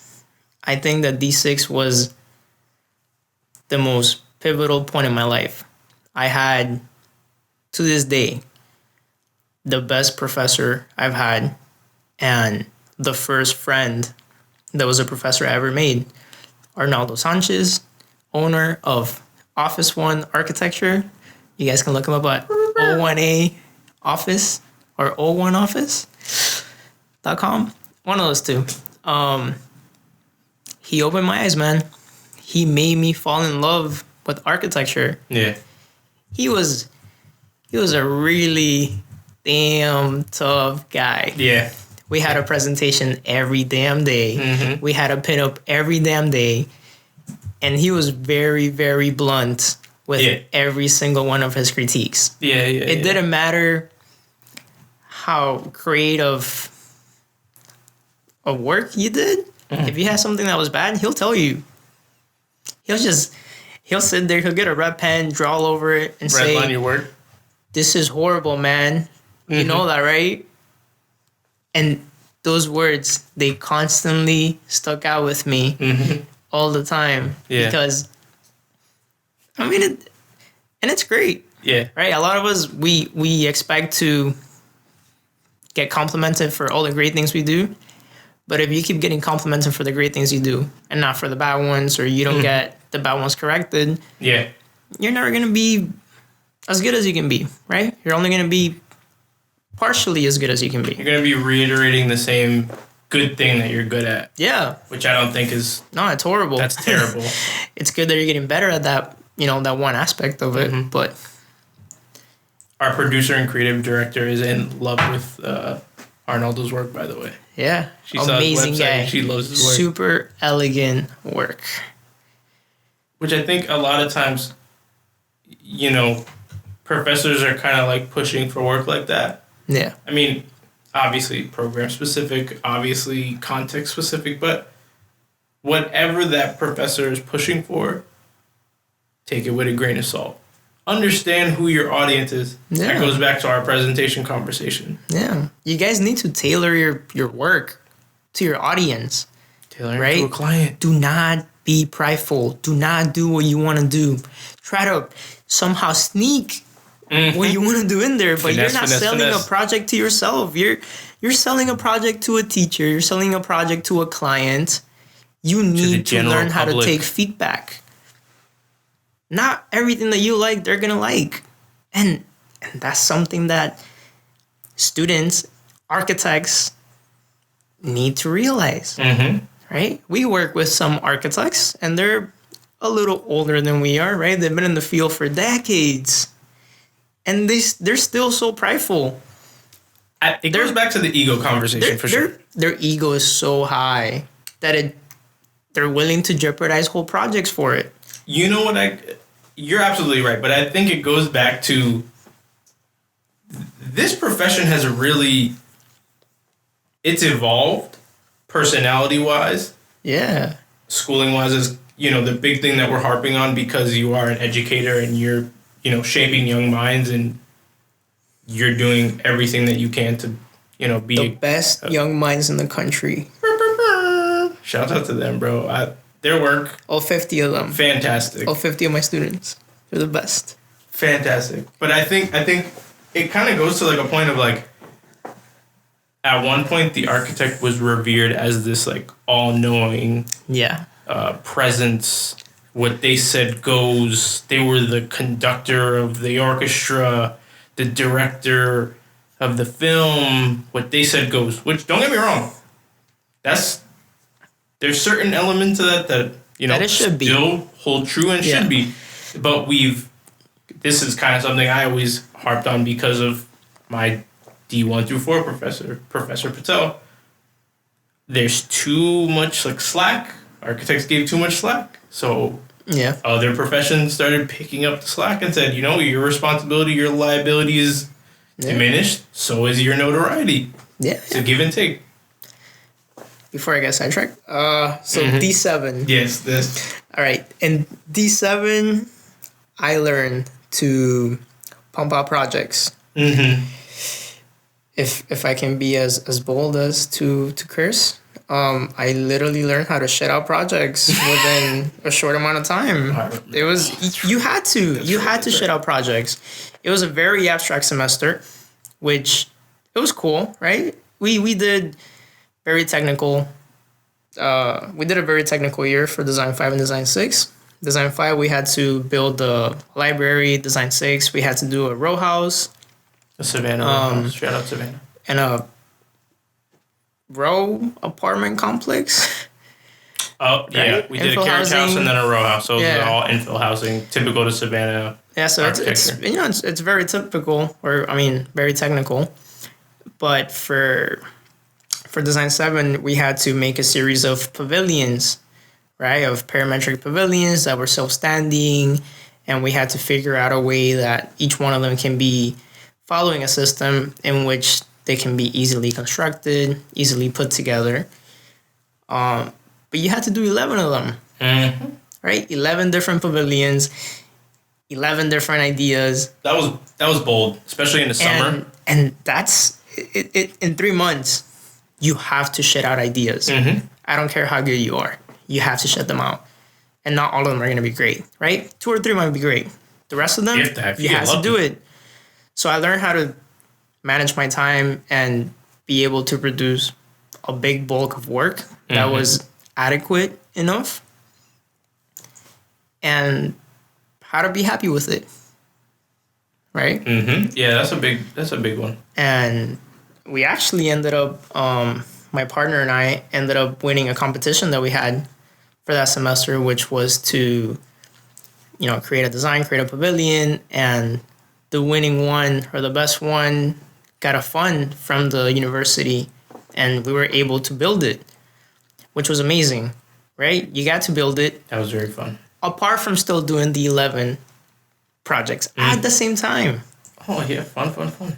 I think that D6 was the most pivotal point in my life. I had, to this day, the best professor I've had and the first friend that was a professor I ever made. Arnaldo Sanchez, owner of Office One Architecture. You guys can look him up at O1A Office or O1Office.com. One of those two. He opened my eyes, man. He made me fall in love with architecture. Yeah. He was a really damn tough guy. Yeah. We had a presentation every damn day. We had a pin-up every damn day. And he was very, very blunt with every single one of his critiques. It didn't matter how creative of work you did. If you had something that was bad, he'll tell you. He'll sit there, he'll get a red pen, draw all over it, and say, redline your work. This is horrible, man. You know that, right? And those words, they constantly stuck out with me all the time. Yeah. Because, I mean, and it's great. Yeah. Right? A lot of us, we expect to get complimented for all the great things we do. But if you keep getting complimented for the great things you do and not for the bad ones, or you don't get the bad ones corrected, you're never going to be as good as you can be, right? You're only going to be partially as good as you can be. You're going to be reiterating the same good thing that you're good at. Yeah. Which I don't think is... No, it's horrible. That's terrible. It's good that you're getting better at that, that one aspect of it, but... Our producer and creative director is in love with Arnaldo's work, by the way. Yeah. She saw his amazing website guy. and she loves his work. Super elegant work. Which I think a lot of times, professors are kind of like pushing for work like that. Yeah. I mean, obviously program specific, obviously context specific, but whatever that professor is pushing for, take it with a grain of salt. Understand who your audience is. Yeah. That goes back to our presentation conversation. Yeah. You guys need to tailor your work to your audience. Tailor it to a client. Do not be prideful. Do not do what you want to do. Try to somehow sneak what you want to do in there, but you're not selling a project to yourself. You're selling a project to a teacher. You're selling a project to a client. You need to learn how to take feedback. Not everything that you like, they're going to like. And that's something that students, architects need to realize. Right? We work with some architects, and they're a little older than we are, right? They've been in the field for decades. And they're still so prideful. It goes back to the ego conversation for sure. Their ego is so high that they're willing to jeopardize whole projects for it. You know what? You're absolutely right, but I think it goes back to this profession has really, it's evolved personality-wise. Yeah. Schooling-wise is, the big thing that we're harping on because you are an educator and you're, shaping young minds and you're doing everything that you can to, be The best young minds in the country. Shout out to them, bro. Their work, All 50 of them. fantastic. All 50 of my students. They're the best. Fantastic. But I think it kind of goes to like a point of like, at one point the architect was revered as this like all-knowing presence. What they said goes. They were the conductor of the orchestra, the director of the film. What they said goes. Which, don't get me wrong, there's certain elements of that that it should still hold true and should be. But this is kind of something I always harped on because of my D1 through 4 professor, Professor Patel. There's too much like slack. Architects gave too much slack. So other professions started picking up the slack and said, your responsibility, your liability is diminished. So is your notoriety. Yeah. It's a give and take. Before I get sidetracked, D7. Yes, this. All right. In D7, I learned to pump out projects. Mm-hmm. If I can be as bold as to curse, I literally learned how to shit out projects within a short amount of time. It was you had to shit out projects. It was a very abstract semester, which it was cool, right? We did very technical. We did a very technical year for Design 5 and Design 6. Design 5, we had to build a library. Design 6, we had to do a row house. A Savannah row house. Shout out Savannah. And a row apartment complex. Oh, yeah. Right? We did a carriage house and then a row house. So those are all infill housing, typical to Savannah. Yeah, so it's very typical, very technical. But for Design 7, we had to make a series of pavilions, right? Of parametric pavilions that were self-standing, and we had to figure out a way that each one of them can be following a system in which they can be easily constructed, easily put together. But you had to do 11 of them, right? 11 different pavilions, 11 different ideas. That was bold, especially in the summer. And that's it. In 3 months, you have to shit out ideas. Mm-hmm. I don't care how good you are. You have to shit them out. And not all of them are going to be great, right? 2 or 3 might be great. The rest of them, you have to do it. So I learned how to manage my time and be able to produce a big bulk of work that was adequate enough, and how to be happy with it, right? Mm-hmm. Yeah, that's a big one. And we actually ended up, my partner and I ended up winning a competition that we had for that semester, which was to, create a pavilion, and the winning one or the best one got a fund from the university, and we were able to build it, which was amazing, right? You got to build it. That was very fun. Apart from still doing the 11 projects at the same time. Oh, yeah. Fun.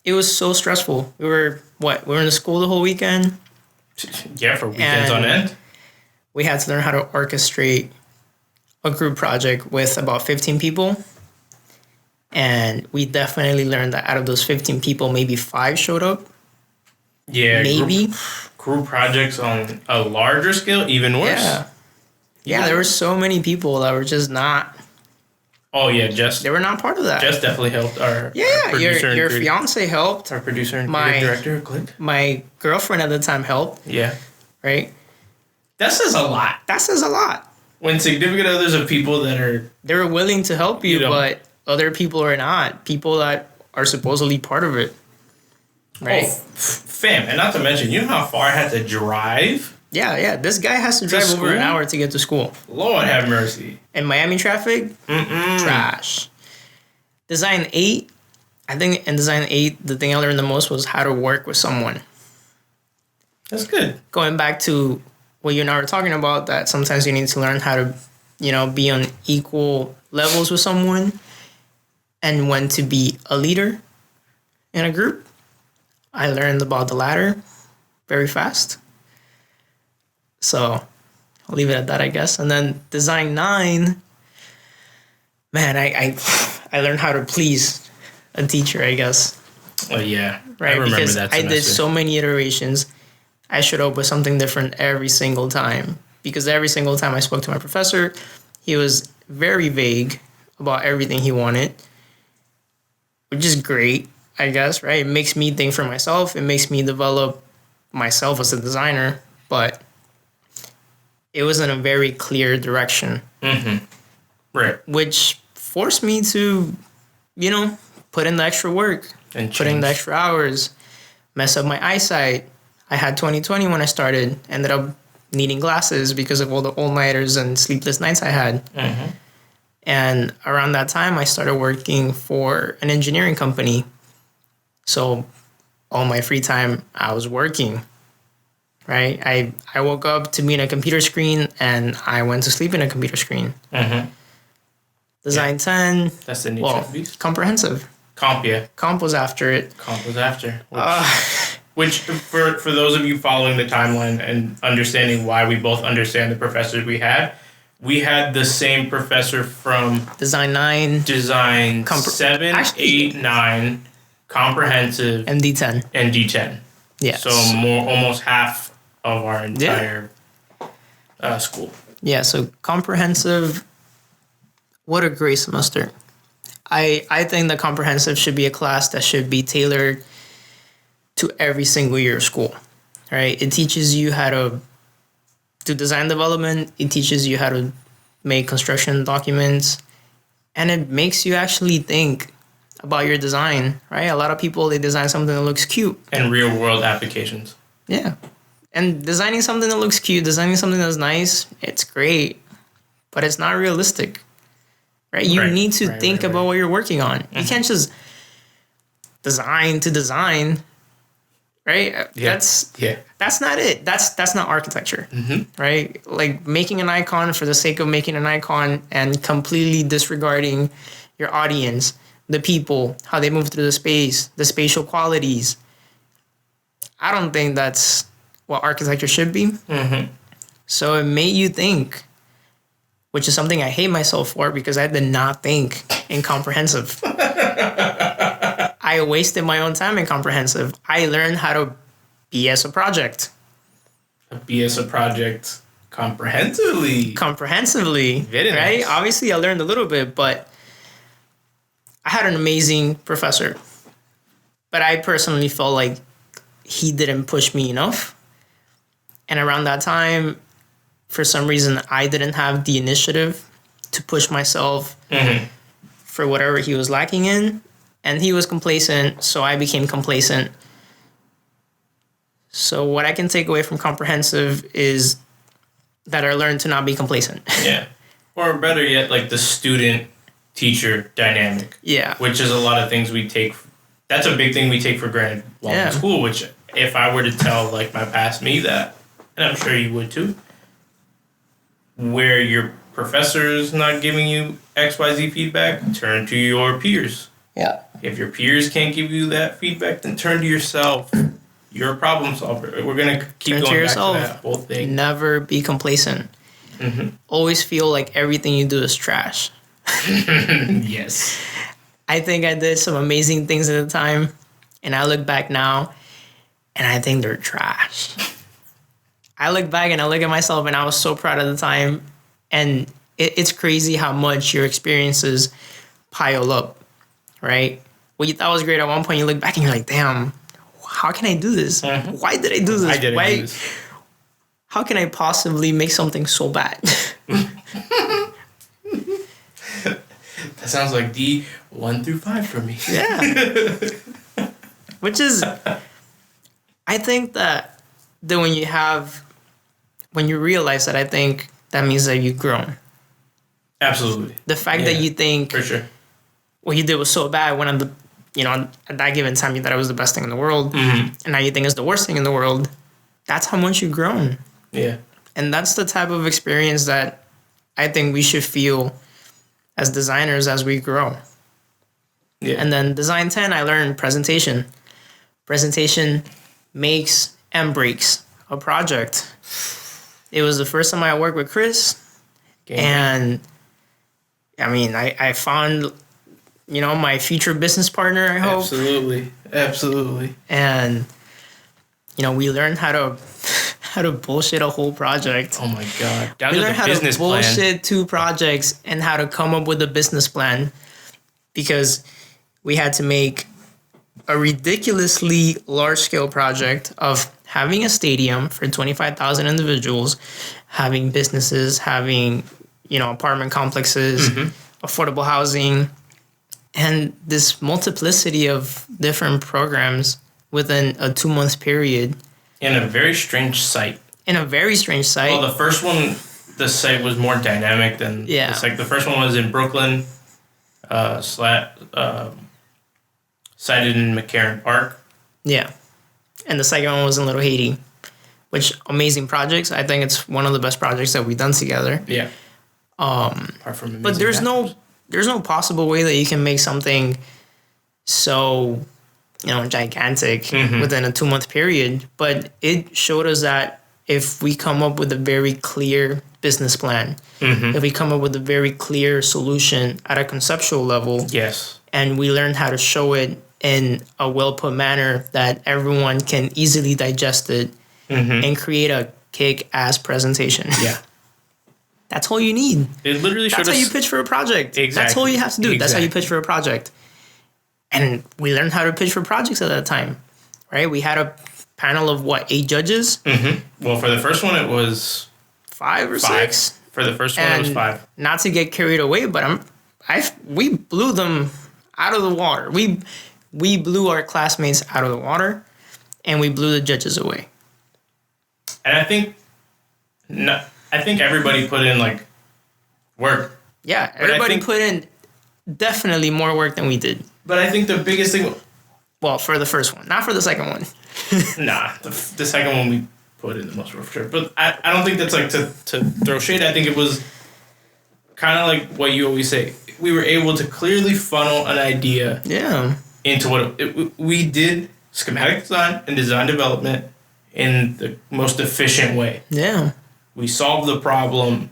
It was so stressful. We were in the school the whole weekend. Yeah, for weekends on end. We had to learn how to orchestrate a group project with about 15 people. And we definitely learned that out of those 15 people, maybe 5 showed up. Yeah. Maybe. Group projects on a larger scale, even worse. Yeah, there were so many people that were just not. Oh, yeah, Jess. They were not part of that. Jess definitely helped our producer. Your fiance helped. Our producer and director, Clique. My girlfriend at the time helped. Yeah. Right? That says a lot. When significant others of people that are... They were willing to help you, but other people are not. People that are supposedly part of it. Right? Oh, fam. And not to mention, you know how far I had to drive? Yeah. This guy has to drive over an hour to get to school. Lord have mercy. In Miami traffic? Trash. Design 8, I think in Design 8, the thing I learned the most was how to work with someone. That's good. Going back to what you and I were talking about, that sometimes you need to learn how to, be on equal levels with someone and when to be a leader in a group. I learned about the latter very fast. So I'll leave it at that, I guess. And then Design 9, man, I learned how to please a teacher, I guess. Oh yeah, Right? I remember Because that I semester. did so many iterations. I showed up with something different every single time. Because every single time I spoke to my professor, he was very vague about everything he wanted, which is great, I guess, right? It makes me think for myself. It makes me develop myself as a designer, but it was in a very clear direction, Right. which forced me to, put in the extra work, And put in the change. extra hours, mess up my eyesight. I had 20/20 when I started, ended up needing glasses because of all the all-nighters and sleepless nights I had. And around that time, I started working for an engineering company. So all my free time, I was working, right? I woke up to be in a computer screen and I went to sleep in a computer screen. Design 10, That's the nature of the beast. comprehensive. Comp, yeah. Comp was after it. Comp was after. Which for those of you following the timeline and understanding why we both understand the professors we had the same professor from Design 9, Design 7, Actually- 8, 9, Comprehensive, and D10. and D10. Yeah. So almost half of our entire school. Yeah, so comprehensive, what a great semester. I think that comprehensive should be a class that should be tailored to every single year of school, right? It teaches you how to do design development. It teaches you how to make construction documents. And it makes you actually think about your design, right? A lot of people, they design something that looks cute. And real world applications. Yeah. And designing something that looks cute, designing something that's nice, it's great. But it's not realistic, right? You need to think about what you're working on. You can't just design to design, right? Yeah. That's not it. That's not architecture, right? Like making an icon for the sake of making an icon and completely disregarding your audience, the people, how they move through the space, the spatial qualities. I don't think that's what architecture should be. So it made you think, which is something I hate myself for because I did not think in comprehensive. I wasted my own time in comprehensive. I learned how to BS a project. BS a project comprehensively. Very right? nice. Obviously, I learned a little bit, but I had an amazing professor. But I personally felt like he didn't push me enough. And around that time, for some reason, I didn't have the initiative to push myself for whatever he was lacking in. And he was complacent, so I became complacent. So what I can take away from comprehensive is that I learned to not be complacent. Yeah. Or better yet, like the student-teacher dynamic. Yeah. Which is a lot of things we take. That's a big thing we take for granted while in school, which if I were to tell like my past me that, and I'm sure you would too, where your professor's not giving you XYZ feedback, turn to your peers. Yeah. If your peers can't give you that feedback, then turn to yourself. You're a problem solver. We're going to keep Turn going to back yourself. to that whole thing. Never be complacent. Always feel like everything you do is trash. Yes. I think I did some amazing things at the time, and I look back now, and I think they're trash. I look back and I look at myself, and I was so proud at the time, and it's crazy how much your experiences pile up, right? What you thought was great at one point, you look back and you're like, damn, how can I do this? Why did I do this? I didn't do this. How can I possibly make something so bad? That sounds like D 1 through 5 for me. Yeah. Which is, I think that when you realize that, I think that means that you've grown. Absolutely. The fact that you think For sure. what you did was so bad when at that given time you thought it was the best thing in the world, and now you think it's the worst thing in the world, that's how much you've grown. Yeah. And that's the type of experience that I think we should feel as designers as we grow. Yeah. And then design 10, I learned presentation. Presentation makes and breaks a project. It was the first time I worked with Chris. And I mean, I found my future business partner, I hope. Absolutely. And, we learned how to bullshit a whole project. Oh my God. Down We to learned the how business to bullshit plan. 2 projects and how to come up with a business plan, because we had to make a ridiculously large-scale project of having a stadium for 25,000 individuals, having businesses, having, apartment complexes, affordable housing, and this multiplicity of different programs within a 2-month period. In a very strange site. In a very strange site. Well, the first one, the site was more dynamic than the second. The first one was in Brooklyn, sited in McCarran Park. Yeah. And the second one was in Little Haiti, which amazing projects. I think it's one of the best projects that we've done together. Yeah. Apart from But there's no possible way that you can make something so, gigantic within a 2-month period. But it showed us that if we come up with a very clear business plan, if we come up with a very clear solution at a conceptual level, yes, and we learn how to show it in a well-put manner that everyone can easily digest it and create a kick-ass presentation. Yeah. That's all you need. It literally showed us. That's how you pitch for a project. Exactly. That's all you have to do. Exactly. That's how you pitch for a project. And we learned how to pitch for projects at that time, right? We had a panel of 8 judges? Well, for the first one, it was 5 or 6. For the first one, it was 5. Not to get carried away, but we blew them out of the water. We blew our classmates out of the water, and we blew the judges away. And I think everybody put in work. Yeah, everybody put in definitely more work than we did. But I think the biggest thing. Well, for the first one, not for the second one. Nah, the second one we put in the most work for sure. But I don't think that's to throw shade. I think it was kind of like what you always say. We were able to clearly funnel an idea into what we did schematic design and design development in the most efficient way. Yeah. We solved the problem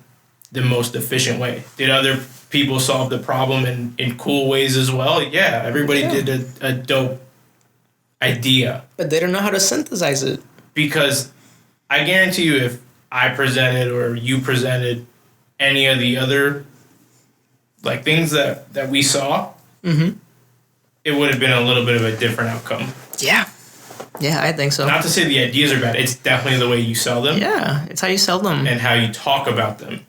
the most efficient way. Did other people solve the problem in cool ways as well? Yeah, everybody did a dope idea. But they don't know how to synthesize it. Because I guarantee you if I presented or you presented any of the other things that we saw, it would have been a little bit of a different outcome. Yeah. Yeah, I think so. Not to say the ideas are bad. It's definitely the way you sell them. Yeah, it's how you sell them. And how you talk about them.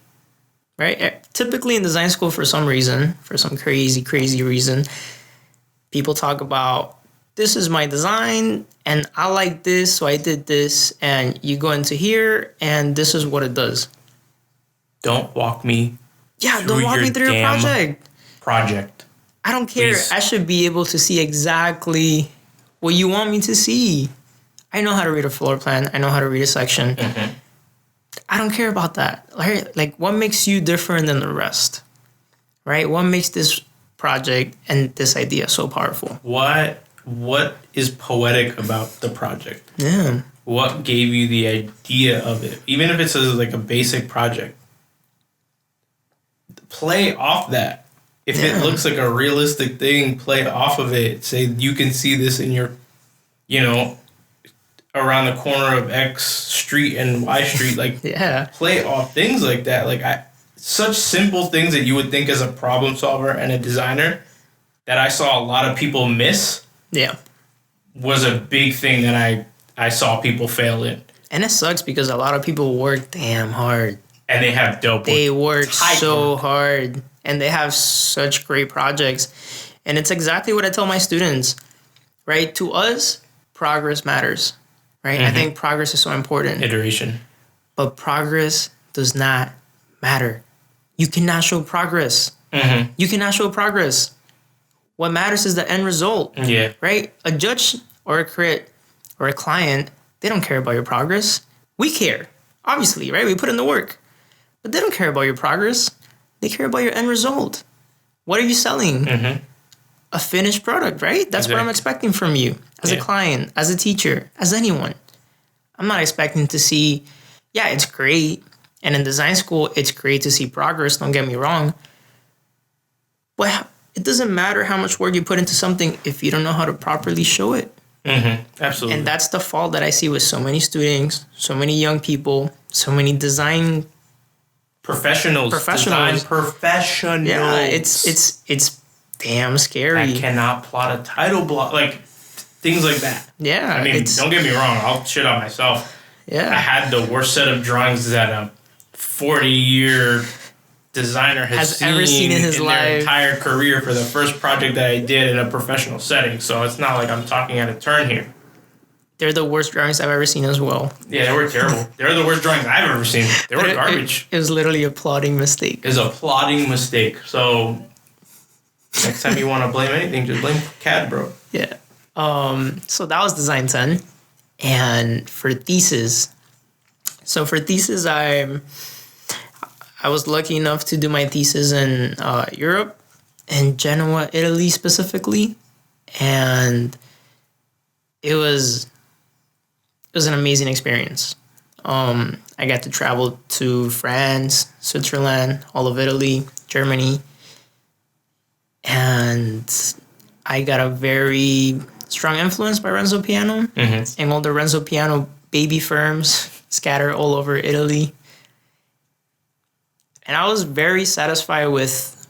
Right? Typically in design school, for some crazy reason, people talk about, this is my design, and I like this, so I did this, and you go into here, and this is what it does. Don't walk me don't walk me through your project. I don't care. Please. I should be able to see exactly what you want me to see. I know how to read a floor plan. I know how to read a section. I don't care about that. Like, what makes you different than the rest? Right? What makes this project and this idea so powerful? What is poetic about the project? Yeah. What gave you the idea of it? Even if it's a basic project. Play off that. If it looks like a realistic thing, play off of it. Say you can see this in your, around the corner of X street and Y street. Play off things like that. Such simple things that you would think as a problem solver and a designer that I saw a lot of people miss. Yeah. Was a big thing that I saw people fail in. And it sucks because a lot of people work damn hard. And they have dope work. They work so hard. And they have such great projects. And it's exactly what I tell my students, right? To us, progress matters, right? I think progress is so important. Iteration. But progress does not matter. You cannot show progress. You cannot show progress. What matters is the end result. Yeah. Right? A judge or a crit or a client, they don't care about your progress. We care, obviously, right? We put in the work. But they don't care about your progress. They care about your end result. What are you selling? A finished product, right? That's what I'm expecting from you as a client, as a teacher, as anyone. I'm not expecting to see, it's great. And in design school, it's great to see progress. Don't get me wrong. But it doesn't matter how much work you put into something if you don't know how to properly show it. Absolutely. And that's the fault that I see with so many students, so many young people, so many design professionals. Design professionals. Yeah, it's damn scary. I cannot plot a title block, like things like that. Yeah. I mean, don't get me wrong. I'll shit on myself. Yeah. I had the worst set of drawings that a 40-year designer has ever seen in his life. Their entire career for the first project that I did in a professional setting. So it's not like I'm talking out of turn here. They're the worst drawings I've ever seen as well. Yeah, they were terrible. They're the worst drawings I've ever seen. They were garbage. It was literally a plotting mistake. It's a plotting mistake. So next time you want to blame anything, just blame CAD, bro. Yeah. So that was Design 10. And for thesis, I was lucky enough to do my thesis in Europe, in Genoa, Italy specifically. And it was an amazing experience. I got to travel to France, Switzerland, all of Italy, Germany. And I got a very strong influence by Renzo Piano and all the Renzo Piano baby firms scattered all over Italy. And I was very satisfied with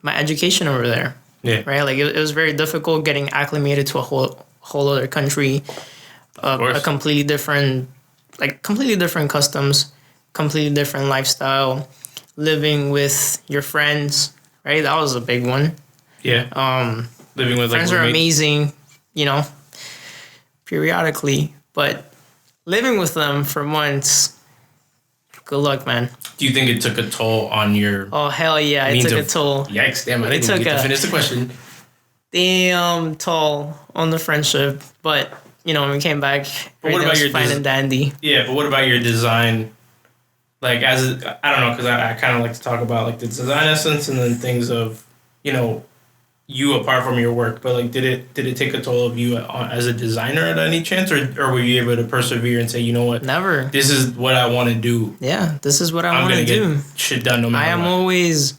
my education over there. Yeah. Right? Like it was very difficult getting acclimated to a whole other country, a completely different customs, completely different lifestyle, living with your friends, right? That was a big one. Yeah. Living with friends are amazing, periodically, but living with them for months, good luck, man. Do you think it took a toll on your... Oh, hell yeah, it took a toll. Yikes, damn, I didn't even get to finish the question. Damn toll on the friendship, but, when we came back, what about your fine and dandy. Yeah, but what about your design? Like, I don't know, because I kind of like to talk about, like, the design essence and then things of, you apart from your work, but, like, did it take a toll of you as a designer at any chance, or were you able to persevere and say, you know what? Never. This is what I want to do. Yeah, this is what I want to do. I'm going to get shit done no matter what. I am always...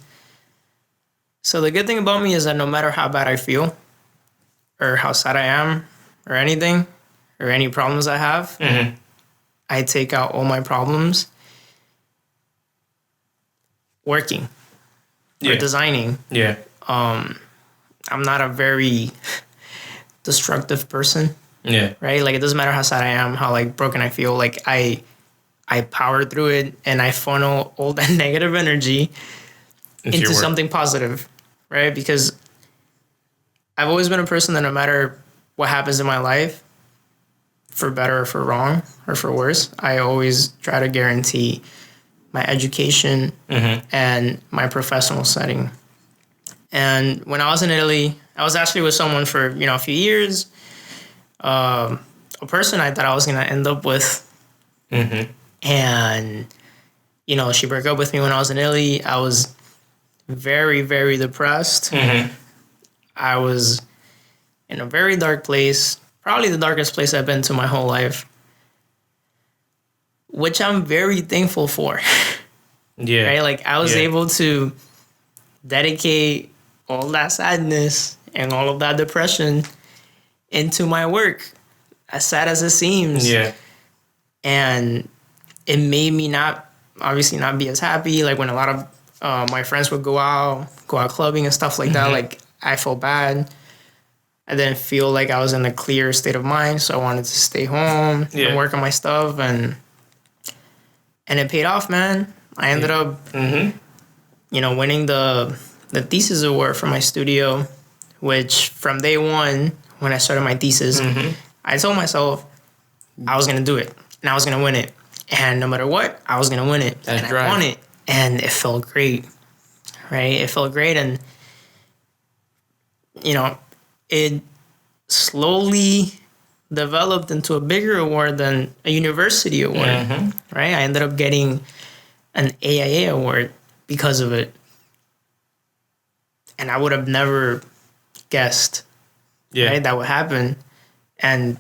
So the good thing about me is that no matter how bad I feel, or how sad I am, or anything, or any problems I have, I take out all my problems working or designing. Yeah. I'm not a very destructive person. Yeah. Right? Like, it doesn't matter how sad I am, how, like, broken I feel. Like, I power through it, and I funnel all that negative energy into something positive, right? Because I've always been a person that no matter what happens in my life, for better or for wrong or for worse, I always try to guarantee my education and my professional setting. And when I was in Italy, I was actually with someone for, a few years, a person I thought I was going to end up with. And, she broke up with me when I was in Italy. I was very, very depressed. I was in a very dark place, probably the darkest place I've been to my whole life, which I'm very thankful for. Yeah. Right? Like, I was able to dedicate all that sadness and all of that depression into my work, as sad as it seems. Yeah. And it made me not be as happy. Like, when a lot of my friends would go out clubbing and stuff like that, like, I felt bad. I didn't feel like I was in a clear state of mind, so I wanted to stay home and work on my stuff, and it paid off, man. I ended up, winning the thesis award for my studio, which from day one, when I started my thesis, I told myself I was going to do it, and I was going to win it. And no matter what, I was going to win it. That's and I won it. And it felt great, right? It felt great, and, it slowly developed into a bigger award than a university award, right? I ended up getting an AIA award because of it. And I would have never guessed right, that would happen. And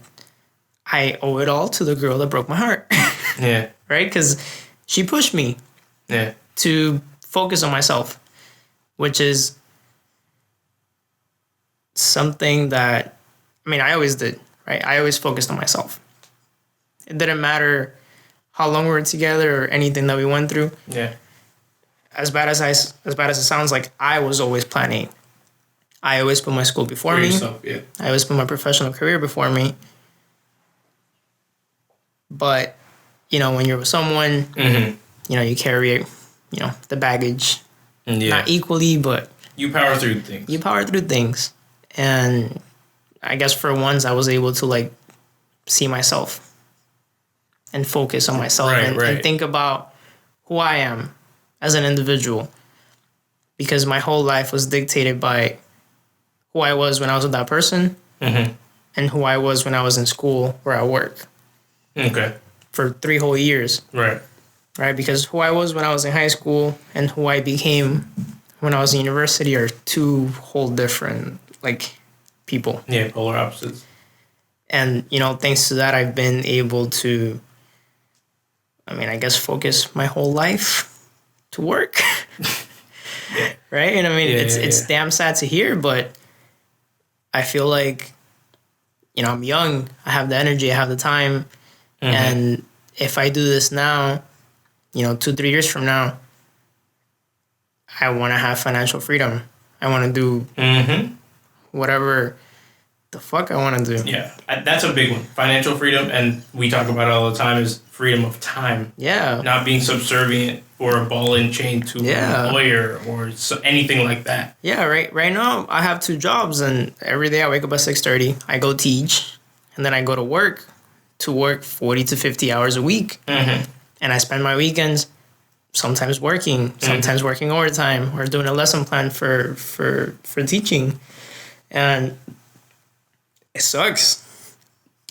I owe it all to the girl that broke my heart. Right? Because she pushed me to focus on myself, which is something that, I mean, I always did, right? I always focused on myself. It didn't matter how long we were together or anything that we went through. Yeah. As bad as it sounds, like, I was always planning. I always put my school before me. Yourself, yeah. I always put my professional career before me. But, you know, when you're with someone, Mm-hmm. you know, you carry, you know, the baggage. Yeah. Not equally, but You power through things. you power through things. And I guess for once I was able to, like, see myself and focus on myself and think about who I am as an individual. Because my whole life was dictated by who I was when I was with that person Mm-hmm. and who I was when I was in school or at work Okay. for 3 whole years. Right. Right? Because who I was when I was in high school and who I became when I was in university are 2 whole different, like, people. Yeah, polar opposites. And, you know, thanks to that, I've been able to, I mean, I guess focus my whole life to work. Right? And I mean, it's damn sad to hear, but I feel like, you know, I'm young. I have the energy. I have the time. Mm-hmm. And if I do this now, you know, 2-3 years from now, I want to have financial freedom. I want to do Mm-hmm. whatever the fuck I want to do. Yeah, that's a big one. Financial freedom, and we talk about it all the time, is freedom of time. Yeah. Not being subservient or a ball and chain to an employer or anything like that. Yeah, right now I have 2 jobs, and every day I wake up at 6:30. I go teach, and then I go to work 40 to 50 hours a week. Mm-hmm. And I spend my weekends sometimes working, sometimes working overtime or doing a lesson plan for teaching. And it sucks.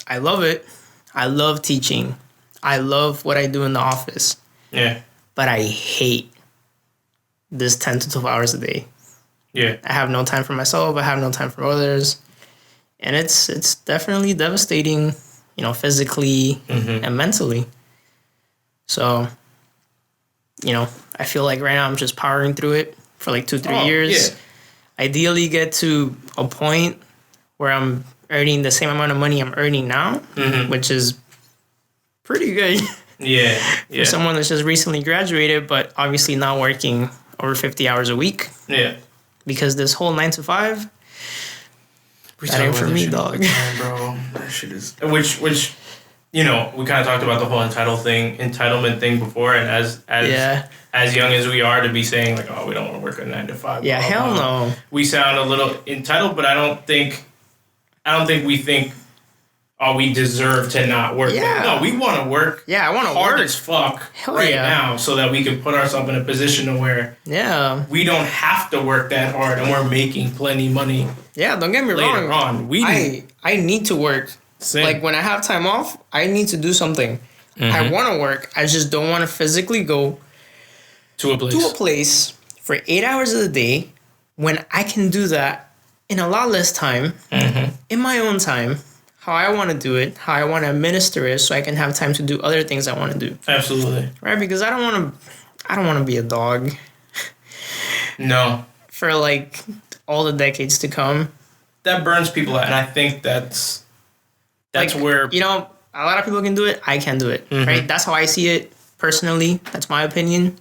I love it. I love teaching. I love what I do in the office. Yeah. But I hate this 10 to 12 hours a day. Yeah. I have no time for myself. I have no time for others. And it's definitely devastating, you know, physically and mentally. So, you know, I feel like right now I'm just powering through it for like 2-3 years. Yeah. Ideally get to a point where I'm earning the same amount of money I'm earning now, which is pretty good. Yeah. For someone that's just recently graduated, but obviously not working over 50 hours a week. Yeah. Because this whole 9 to 5, that ain't for me, dog. Time, bro. That shit is... Which, you know, we kind of talked about the whole entitlement thing before, and as young as we are to be saying, like, oh, we don't want to work a 9 to 5. Yeah, hell no. We sound a little entitled, but I don't think we think, oh, we deserve to not work. Yeah. No, we want to work. Yeah, I want to hard work as fuck Hell right yeah. now, so that we can put ourselves in a position to where we don't have to work that hard, and we're making plenty money. Yeah, don't get me later wrong. on. I need to work. Same. Like, when I have time off, I need to do something. I want to work. I just don't want to physically go to a place for 8 hours of the day when I can do that in a lot less time, in my own time, how I want to do it, how I want to administer it, so I can have time to do other things I want to do. Absolutely. Right? Because I don't want to be a dog. No. For like all the decades to come. That burns people out, and I think that's like, where, you know, a lot of people can do it. I can do it. Right? That's how I see it personally. That's my opinion.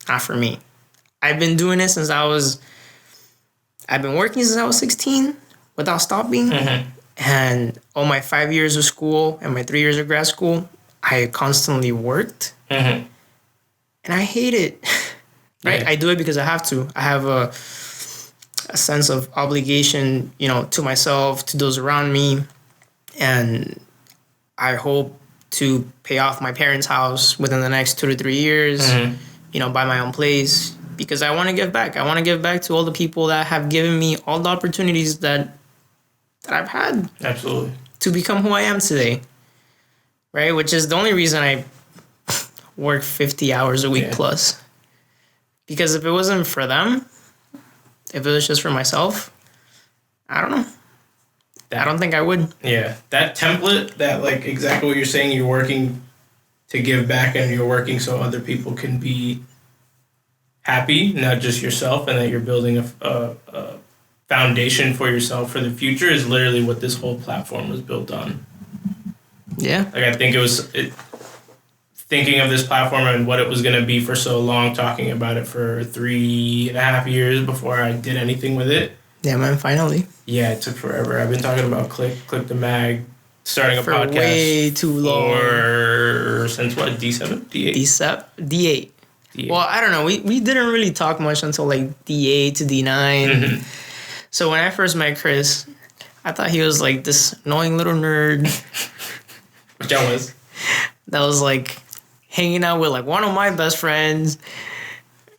Not for me. I've been doing it since I've been working since I was 16 without stopping. And all my 5 years of school and my 3 years of grad school, I constantly worked. And I hate it. Right? I do it because I have to. I have a sense of obligation, you know, to myself, to those around me. And I hope to pay off my parents' house within the next 2 to 3 years, you know, buy my own place, because I want to give back. I want to give back to all the people that have given me all the opportunities that I've had. Absolutely. To become who I am today. Right? Which is the only reason I work 50 hours a week plus. Because if it wasn't for them, if it was just for myself, I don't know. I don't think I would. Yeah. That template, that, like, exactly what you're saying, you're working to give back and you're working so other people can be happy, not just yourself, and that you're building a foundation for yourself for the future is literally what this whole platform was built on. Yeah. Like, I think thinking of this platform and what it was going to be for so long, talking about it for 3.5 years before I did anything with it. Yeah, man, finally. Yeah, it took forever. I've been talking about clique.the.mag, starting a For podcast way too long. Since what, D7? D8? D8. Well, I don't know. We didn't really talk much until like D8 to D9. Mm-hmm. So when I first met Chris, I thought he was like this annoying little nerd. Which I was. That was like hanging out with like one of my best friends.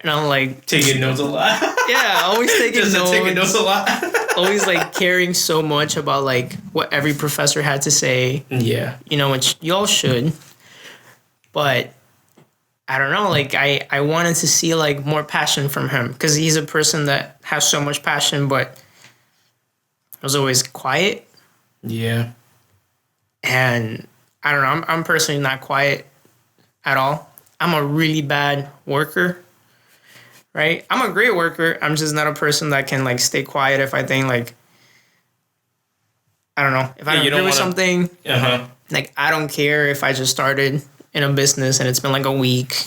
And I'm like... Taking notes a lot. Yeah, always taking notes. Just taking notes a lot. Always like caring so much about like what every professor had to say. Yeah. You know, which y'all should. But I don't know, like I wanted to see like more passion from him. Because he's a person that has so much passion, but was always quiet. Yeah. And I don't know, I'm personally not quiet at all. I'm a really bad worker, right? I'm a great worker. I'm just not a person that can like stay quiet if I think like, I don't know, if I don't agree with something, like I don't care if I just started in a business and it's been like a week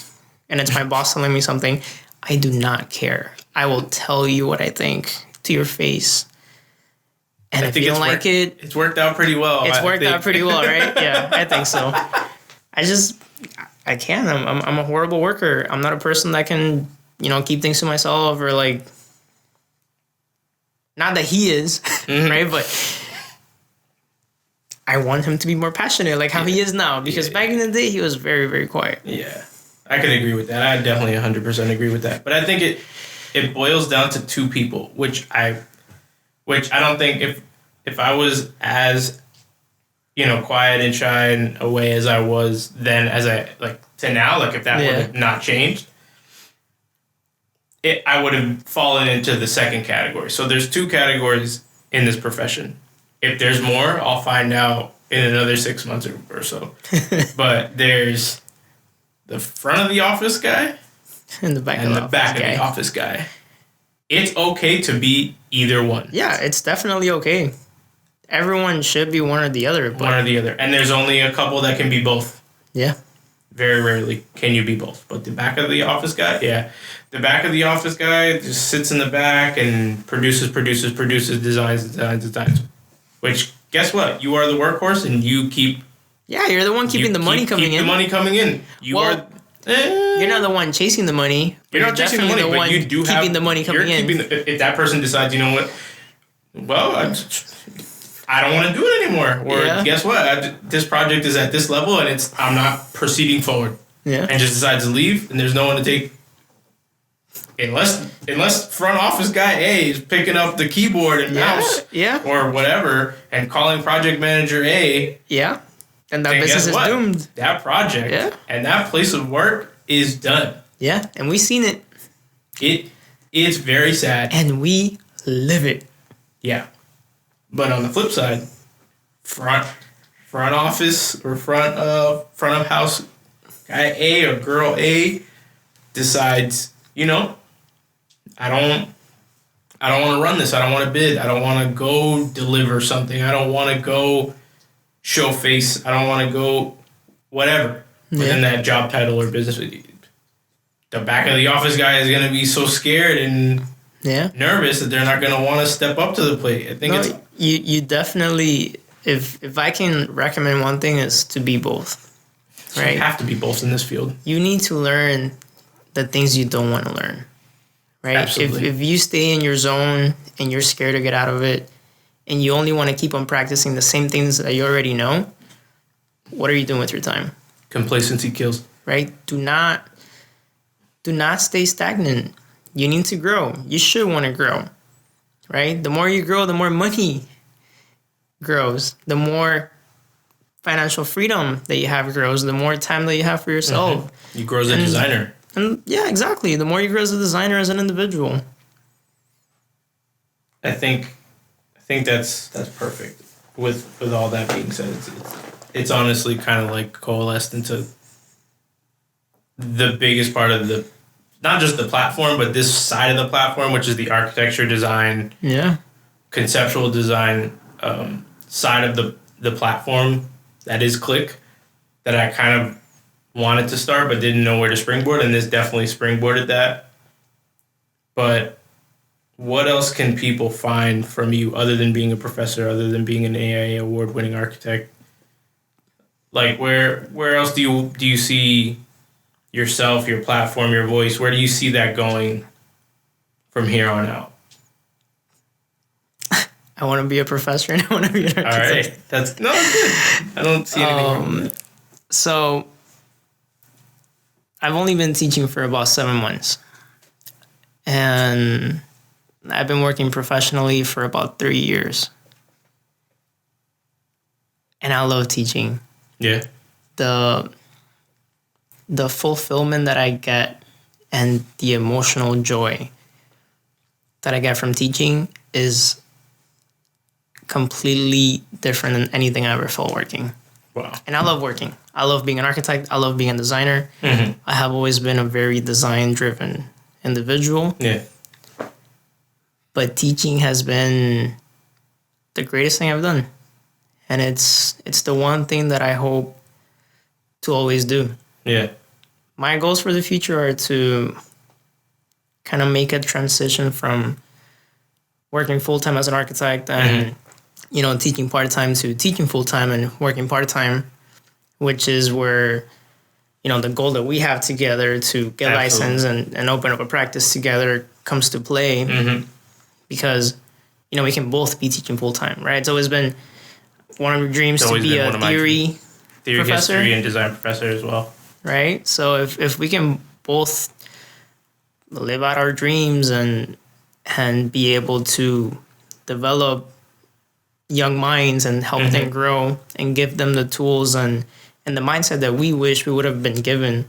and it's my boss telling me something. I do not care. I will tell you what I think to your face. And if you don't like it... It's worked out pretty well. It's worked out pretty well, right? Yeah, I think so. I can't. I'm a horrible worker. I'm not a person that can, you know, keep things to myself or like... Not that he is, right? But I want him to be more passionate like how he is now. Because back in the day, he was very, very quiet. Yeah, I could agree with that. I definitely 100% agree with that. But I think it boils down to two people, which I don't think if I was as, you know, quiet and shy and away as I was then as I, like, to now, like, if that would have not changed, I would have fallen into the second category. So there's two categories in this profession. If there's more, I'll find out in another 6 months or so. But there's the front of the office guy and the back of the office guy. It's okay to be either one. Yeah, it's definitely okay. Everyone should be one or the other. One or the other. And there's only a couple that can be both. Yeah. Very rarely can you be both. But the back of the office guy, yeah. The back of the office guy just sits in the back and produces, designs. Which, guess what? You are the workhorse and you keep... Yeah, you're the one keeping the money coming in. Keep the money coming in. You're not the one chasing the money. You're not chasing the money, but you do keeping the money coming in. If that person decides, you know what? Well, I don't want to do it anymore. Or guess what? This project is at this level and I'm not proceeding forward. Yeah. And just decides to leave and there's no one to take... Unless front office guy A is picking up the keyboard and mouse or whatever and calling project manager A. Yeah. And that business is doomed. That project and that place of work is done. Yeah, and we've seen it. It's very sad. And we live it. Yeah. But on the flip side, front office or front of house guy A or girl A decides, you know, I don't want to run this. I don't want to bid. I don't want to go deliver something. I don't want to go show face. I don't want to go whatever within that job title or business. The back of the office guy is going to be so scared and nervous that they're not going to want to step up to the plate. I think you definitely, if I can recommend one thing, is to be both. Right? You have to be both in this field. You need to learn the things you don't want to learn. Right? Absolutely. If you stay in your zone and you're scared to get out of it and you only want to keep on practicing the same things that you already know, what are you doing with your time? Complacency kills. Right? Do not stay stagnant. You need to grow. You should want to grow. Right? The more you grow, the more money grows. The more financial freedom that you have grows. The more time that you have for yourself. Mm-hmm. You grow as a designer. And yeah, exactly. The more you grow as a designer, as an individual. I think that's perfect. With all that being said, it's honestly kind of like coalesced into the biggest part of the not just the platform, but this side of the platform, which is the architecture design, conceptual design side of the platform that is Clique, that I kind of wanted to start but didn't know where to springboard, and this definitely springboarded that. But what else can people find from you other than being a professor, other than being an AIA award-winning architect? Like, where else do you see yourself, your platform, your voice? Where do you see that going from here on out? I want to be a professor and I want to be an architect. All right. That's good. I don't see anything wrong with that. So I've only been teaching for about 7 months. And I've been working professionally for about 3 years. And I love teaching. Yeah. The fulfillment that I get and the emotional joy that I get from teaching is completely different than anything I ever felt working. Wow. And I love working. I love being an architect. I love being a designer. Mm-hmm. I have always been a very design-driven individual. Yeah. But teaching has been the greatest thing I've done. And it's the one thing that I hope to always do. Yeah. My goals for the future are to kind of make a transition from working full-time as an architect and, teaching part-time to teaching full-time and working part-time, which is where, the goal that we have together to get licensed and open up a practice together comes to play. Mm-hmm. Because, we can both be teaching full-time, right? It's always been one of your dreams to be a theory professor. History, and design professor as well. Right? So if we can both live out our dreams and be able to develop young minds and help them grow and give them the tools and the mindset that we wish we would have been given,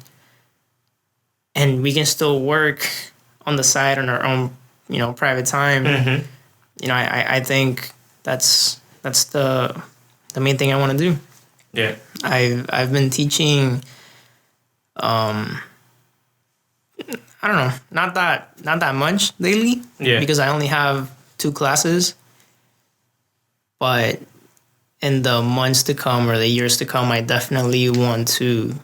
and we can still work on the side on our own, private time. I think that's the main thing I want to do. Yeah. I've been teaching. I don't know, not that much lately. Yeah. Because I only have 2 classes. But in the months to come or the years to come, I definitely want to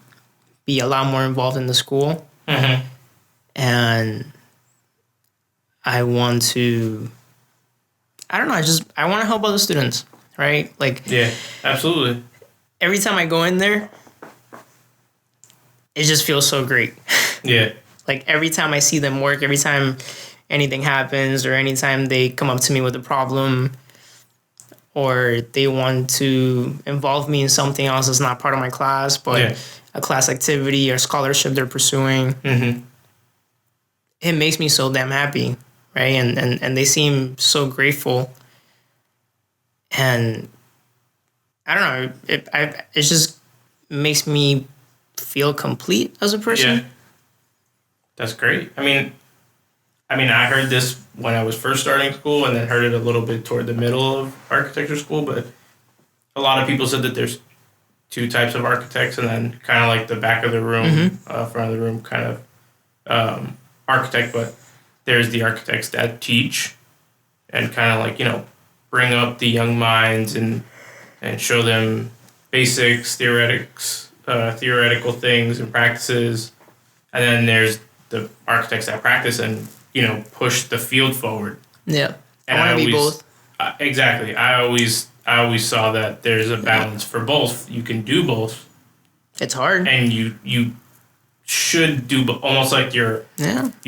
be a lot more involved in the school. Mm-hmm. And I want to, I want to help other students, right? Like, yeah, absolutely. Every time I go in there, it just feels so great. Yeah. Like, every time I see them work, every time anything happens or anytime they come up to me with a problem or they want to involve me in something else that's not part of my class, but a class activity or scholarship they're pursuing, it makes me so damn happy, right? And they seem so grateful. And I don't know, it just makes me feel complete as a person. Yeah. That's great. I mean, I heard this when I was first starting school and then heard it a little bit toward the middle of architecture school, but a lot of people said that there's 2 types of architects and then kind of like the back of the room, front of the room kind of architect, but there's the architects that teach and kind of like, bring up the young minds and show them basics, theoretical things and practices. And then there's the architects that practice and, push the field forward. Yeah. And I want to be both. Exactly. I always saw that there's a balance for both. You can do both. It's hard. And you should do almost like you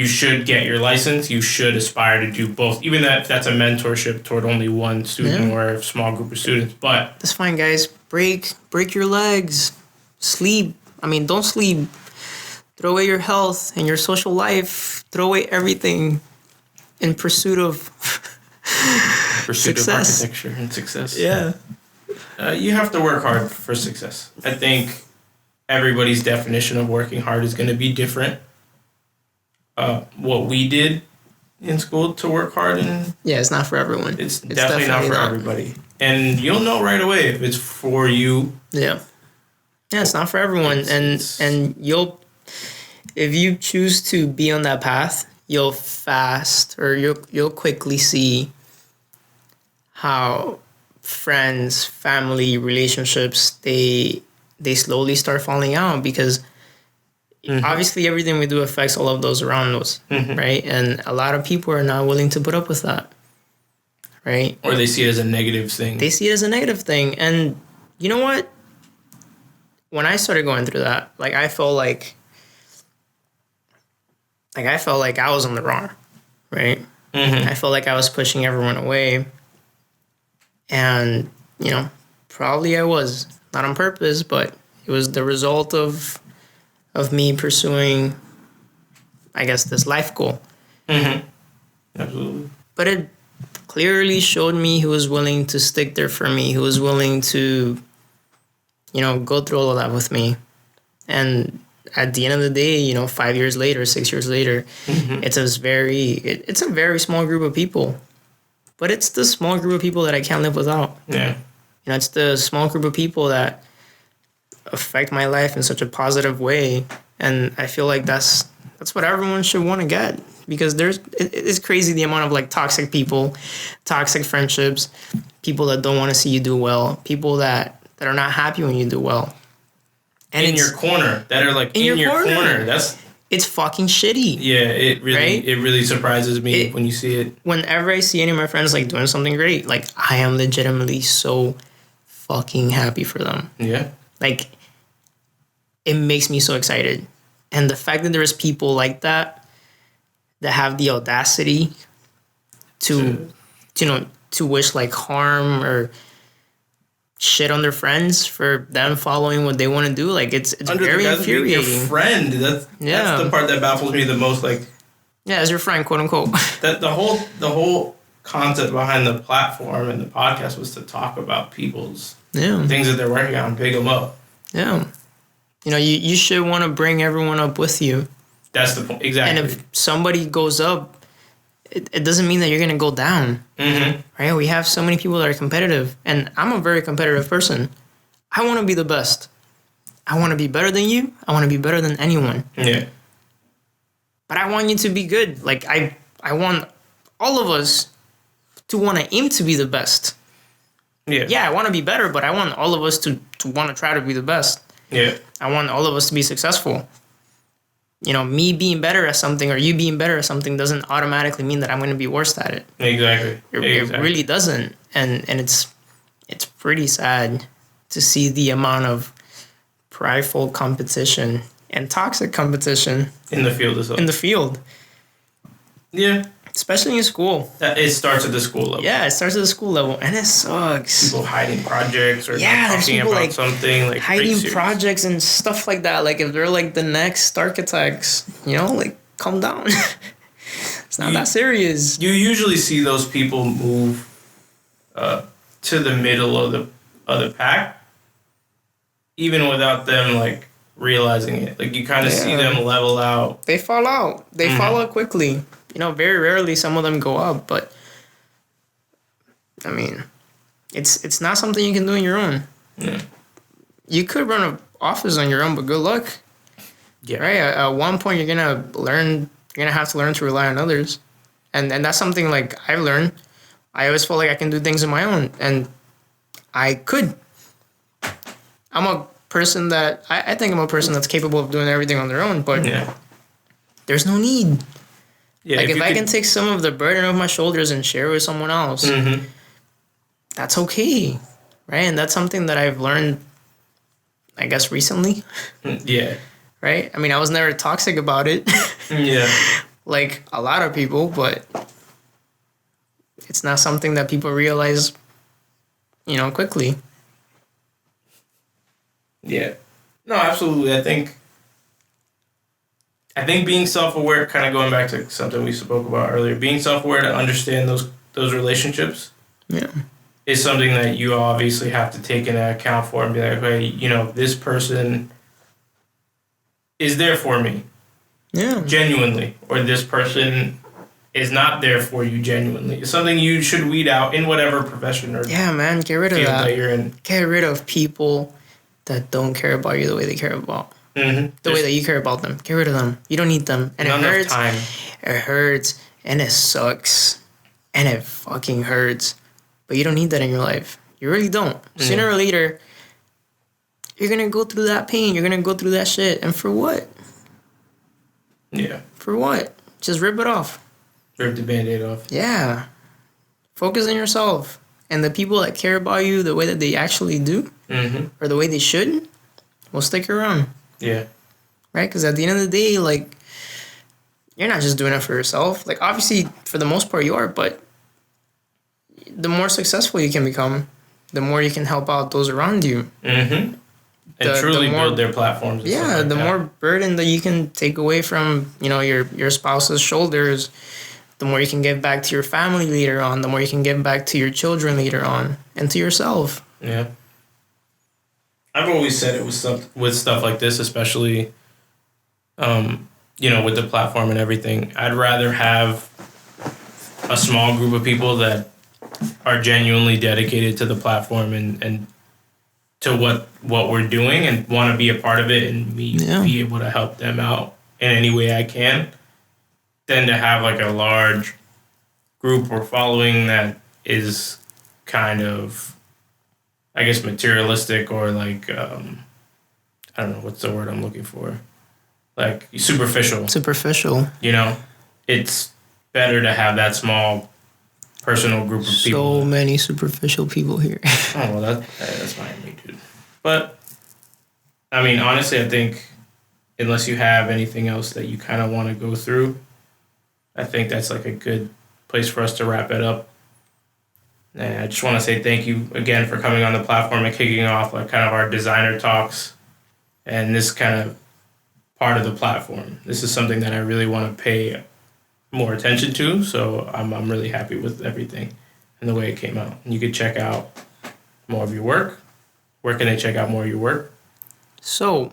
should get your license. You should aspire to do both. Even that's a mentorship toward only one student or a small group of students. But that's fine, guys. Break your legs. Sleep. Don't sleep. Throw away your health and your social life. Throw away everything in pursuit of success. Of architecture and success. Yeah. You have to work hard for success. I think everybody's definition of working hard is going to be different. What we did in school to work hard it's not for everyone. It's definitely not for everybody. And you'll know right away if it's for you. Yeah. Yeah, it's not for everyone. And you'll if you choose to be on that path, you'll you'll quickly see how friends, family, relationships, they slowly start falling out because obviously everything we do affects all of those around us, right? And a lot of people are not willing to put up with that, right? Or they see it as a negative thing. They see it as a negative thing. And you know what? When I started going through that, like I felt like I was on the wrong, right? I felt like I was pushing everyone away. And, you know, probably I was. Not on purpose, but it was the result of me pursuing, I guess, this life goal. Absolutely. But it clearly showed me who was willing to stick there for me, who was willing to, you know, go through all of that with me. And at the end of the day, you know, 5 years later, 6 years later, it's a very small group of people. But it's the small group of people that I can't live without. Yeah. You know, it's the small group of people that affect my life in such a positive way. And I feel like that's what everyone should want to get. Because it's crazy the amount of like toxic people, toxic friendships, people that don't want to see you do well, people that are not happy when you do well. And in your corner, that are like in your corner. It's fucking shitty. Yeah, it really surprises me when you see it. Whenever I see any of my friends like doing something great, like I am legitimately so fucking happy for them. Yeah. Like it makes me so excited. And the fact that there's people like that have the audacity to wish like harm or shit on their friends for them following what they want to do, like it's very infuriating. Your friend, that's the part that baffles me the most. Like, yeah, as your friend, quote unquote. That the whole concept behind the platform and the podcast was to talk about people's things that they're working on, big them up. Yeah, you know, you should want to bring everyone up with you. That's the point, exactly. And if somebody goes up, it doesn't mean that you're gonna go down. Right? We have so many people that are competitive, and I'm a very competitive person. I want to be the best. I want to be better than you. I want to be better than anyone. Yeah. But I want you to be good. Like I want all of us to want to aim to be the best. Yeah. Yeah, I want to be better, but I want all of us to want to try to be the best. Yeah. I want all of us to be successful. You know, me being better at something or you being better at something doesn't automatically mean that I'm going to be worse at it. Exactly. It really doesn't. And it's pretty sad to see the amount of prideful competition and toxic competition in the field as well. In the field. Yeah. Especially in school. It starts at the school level. Yeah, it starts at the school level, and it sucks. People hiding projects or talking about like, something. Like hiding projects and stuff like that. Like if they're like the next architects, you know, like calm down. It's not that serious. You usually see those people move to the middle of the pack, even without them like realizing it. Like you kind of see them level out. They fall out. They fall out quickly. You know, very rarely some of them go up, but I mean, it's not something you can do on your own. Yeah. You could run an office on your own, but good luck. Yeah. Right? At one point, you're gonna have to learn to rely on others, and that's something like I've learned. I always felt like I can do things on my own, and I could. I'm a person that I think I'm a person that's capable of doing everything on their own, but there's no need. Yeah, like if I can take some of the burden off my shoulders and share with someone else, that's okay, right? And that's something that I've learned, I guess, recently. Yeah. Right? I mean, I was never toxic about it. Yeah. Like a lot of people, but it's not something that people realize, you know, quickly. Yeah. No, absolutely. I think being self-aware, kind of going back to something we spoke about earlier, being self-aware to understand those relationships is something that you obviously have to take into account for and be like, hey, you know, this person is there for me genuinely, or this person is not there for you genuinely. It's something you should weed out in whatever profession or get rid of that you're in. Get rid of people that don't care about you the way they care about The way that you care about them. Get rid of them. You don't need them. And Not it enough hurts. time. It hurts. And it sucks. And it fucking hurts. But you don't need that in your life. You really don't. Sooner or later, you're going to go through that pain. You're going to go through that shit. And for what? Yeah. For what? Just rip it off. Rip the Band-Aid off. Yeah. Focus on yourself. And the people that care about you the way that they actually do, or the way they should, will stick around. Yeah. Right? Because at the end of the day, like, you're not just doing it for yourself. Like, obviously, for the most part, you are, but the more successful you can become, the more you can help out those around you. And truly build their platforms. And the more burden that you can take away from, your spouse's shoulders, the more you can give back to your family later on, the more you can give back to your children later on, and to yourself. Yeah. I've always said it with stuff like this, especially, with the platform and everything. I'd rather have a small group of people that are genuinely dedicated to the platform and to what we're doing and want to be a part of it and be able to help them out in any way I can, than to have like a large group or following that is kind of, I guess, materialistic or like, I don't know, what's the word I'm looking for? Like superficial. Superficial. It's better to have that small personal group of people. So many superficial people here. Oh, well, that's fine, me, dude. But, I mean, honestly, I think unless you have anything else that you kind of want to go through, I think that's like a good place for us to wrap it up. And I just want to say thank you again for coming on the platform and kicking off like kind of our designer talks and this kind of part of the platform. This is something that I really want to pay more attention to, so I'm really happy with everything and the way it came out. And you could check out more of your work. Where can they check out more of your work? So,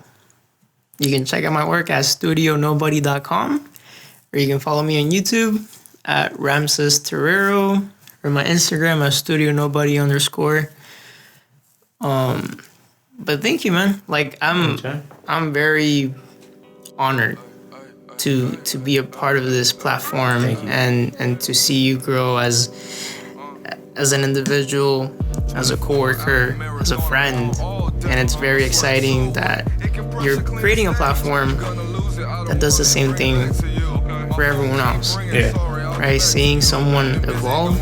you can check out my work at studionobody.com, or you can follow me on YouTube at Ramses Terrero, or my Instagram at studionobody_. But thank you, man. Like, I'm very honored to be a part of this platform and to see you grow as an individual, as a coworker, as a friend. And it's very exciting that you're creating a platform that does the same thing for everyone else. Yeah. Right? Seeing someone evolve,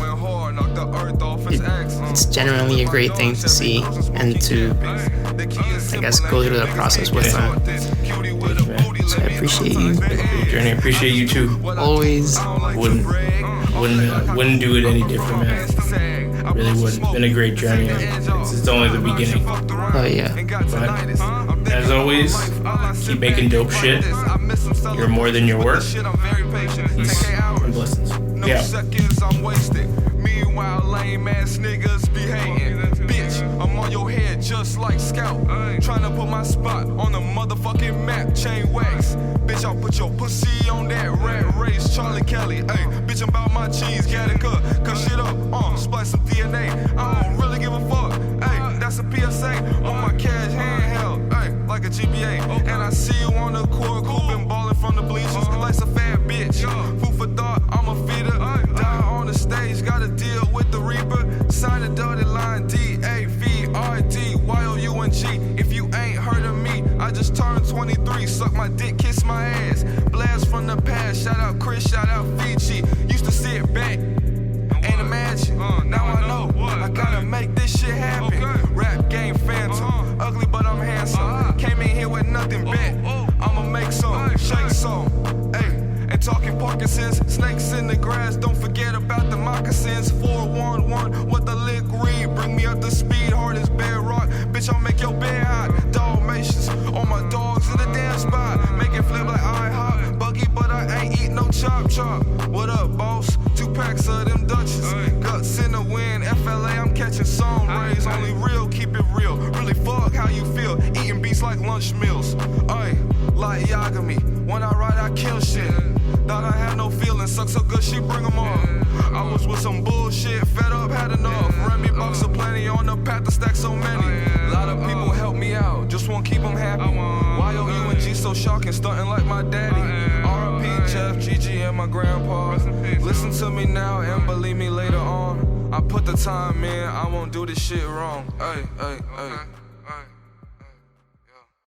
it's genuinely a great thing to see and to, I guess, go through the process with them. So I appreciate you. Journey, I appreciate you too. Always. Wouldn't do it any different, man. Really wouldn't. Been a great journey. It's only the beginning. Oh yeah. But as always, keep making dope shit. You're more than your work. Peace and blessings. Yeah. Meanwhile, lame ass niggas be hating. Bitch, I'm on your head just like Scout. Trying to put my spot on the motherfucking map. Chain wax. Bitch, I'll put your pussy on that rat race. Charlie Kelly. Ay, bitch, I'm about my cheese. Gotta cut shit up. Splice some DNA. I don't really give a fuck. Ay, that's a PSA on my cash handheld. Ay, like a GBA. And I see you on the court. Been balling from the bleachers. Like a fat bitch. Food for thought. I'm a feeder. Die on the stage. Gotta deal with the Reaper. Sign the dotted line. DAVRDYOUNG. If you ain't heard of me, I just turned 23. Suck my dick, kiss my ass. Blast from the past. Shout out Chris, shout out Fiji. Used to sit back and imagine. Now I know I gotta make this shit happen. Rap game phantom. Ugly but I'm handsome. Came in here with nothing bet. I'ma make some, shake some. Ayy. And talking Parkinson's, snakes in the grass, don't forget about the moccasins. 411, what the lick read, bring me up to speed, hard as bedrock. Bitch, I'll make your bed hot. Dalmatians, all my dogs in the damn spot. Make it flip like IHOP, buggy, but I ain't eat no chop. What up, boss? 2 packs of them Dutchess. Guts in the wind, FLA, I'm catching some rays. Only real, keep it real. Really fuck how you feel, eating beats like lunch meals. Ay, like Yagami, when I ride, I kill shit. Thought I had no feelings, suck so good she bring them on. I was with some bullshit, fed up, had enough. Remy bucks are plenty on the path to stack so many. A lot of people help me out, just won't keep them happy. YOUNG so shocking, stunting like my daddy. R.I.P. Jeff, Gigi, and my grandpa. Listen to me now and believe me later on. I put the time in, I won't do this shit wrong. Ay, ay, ay.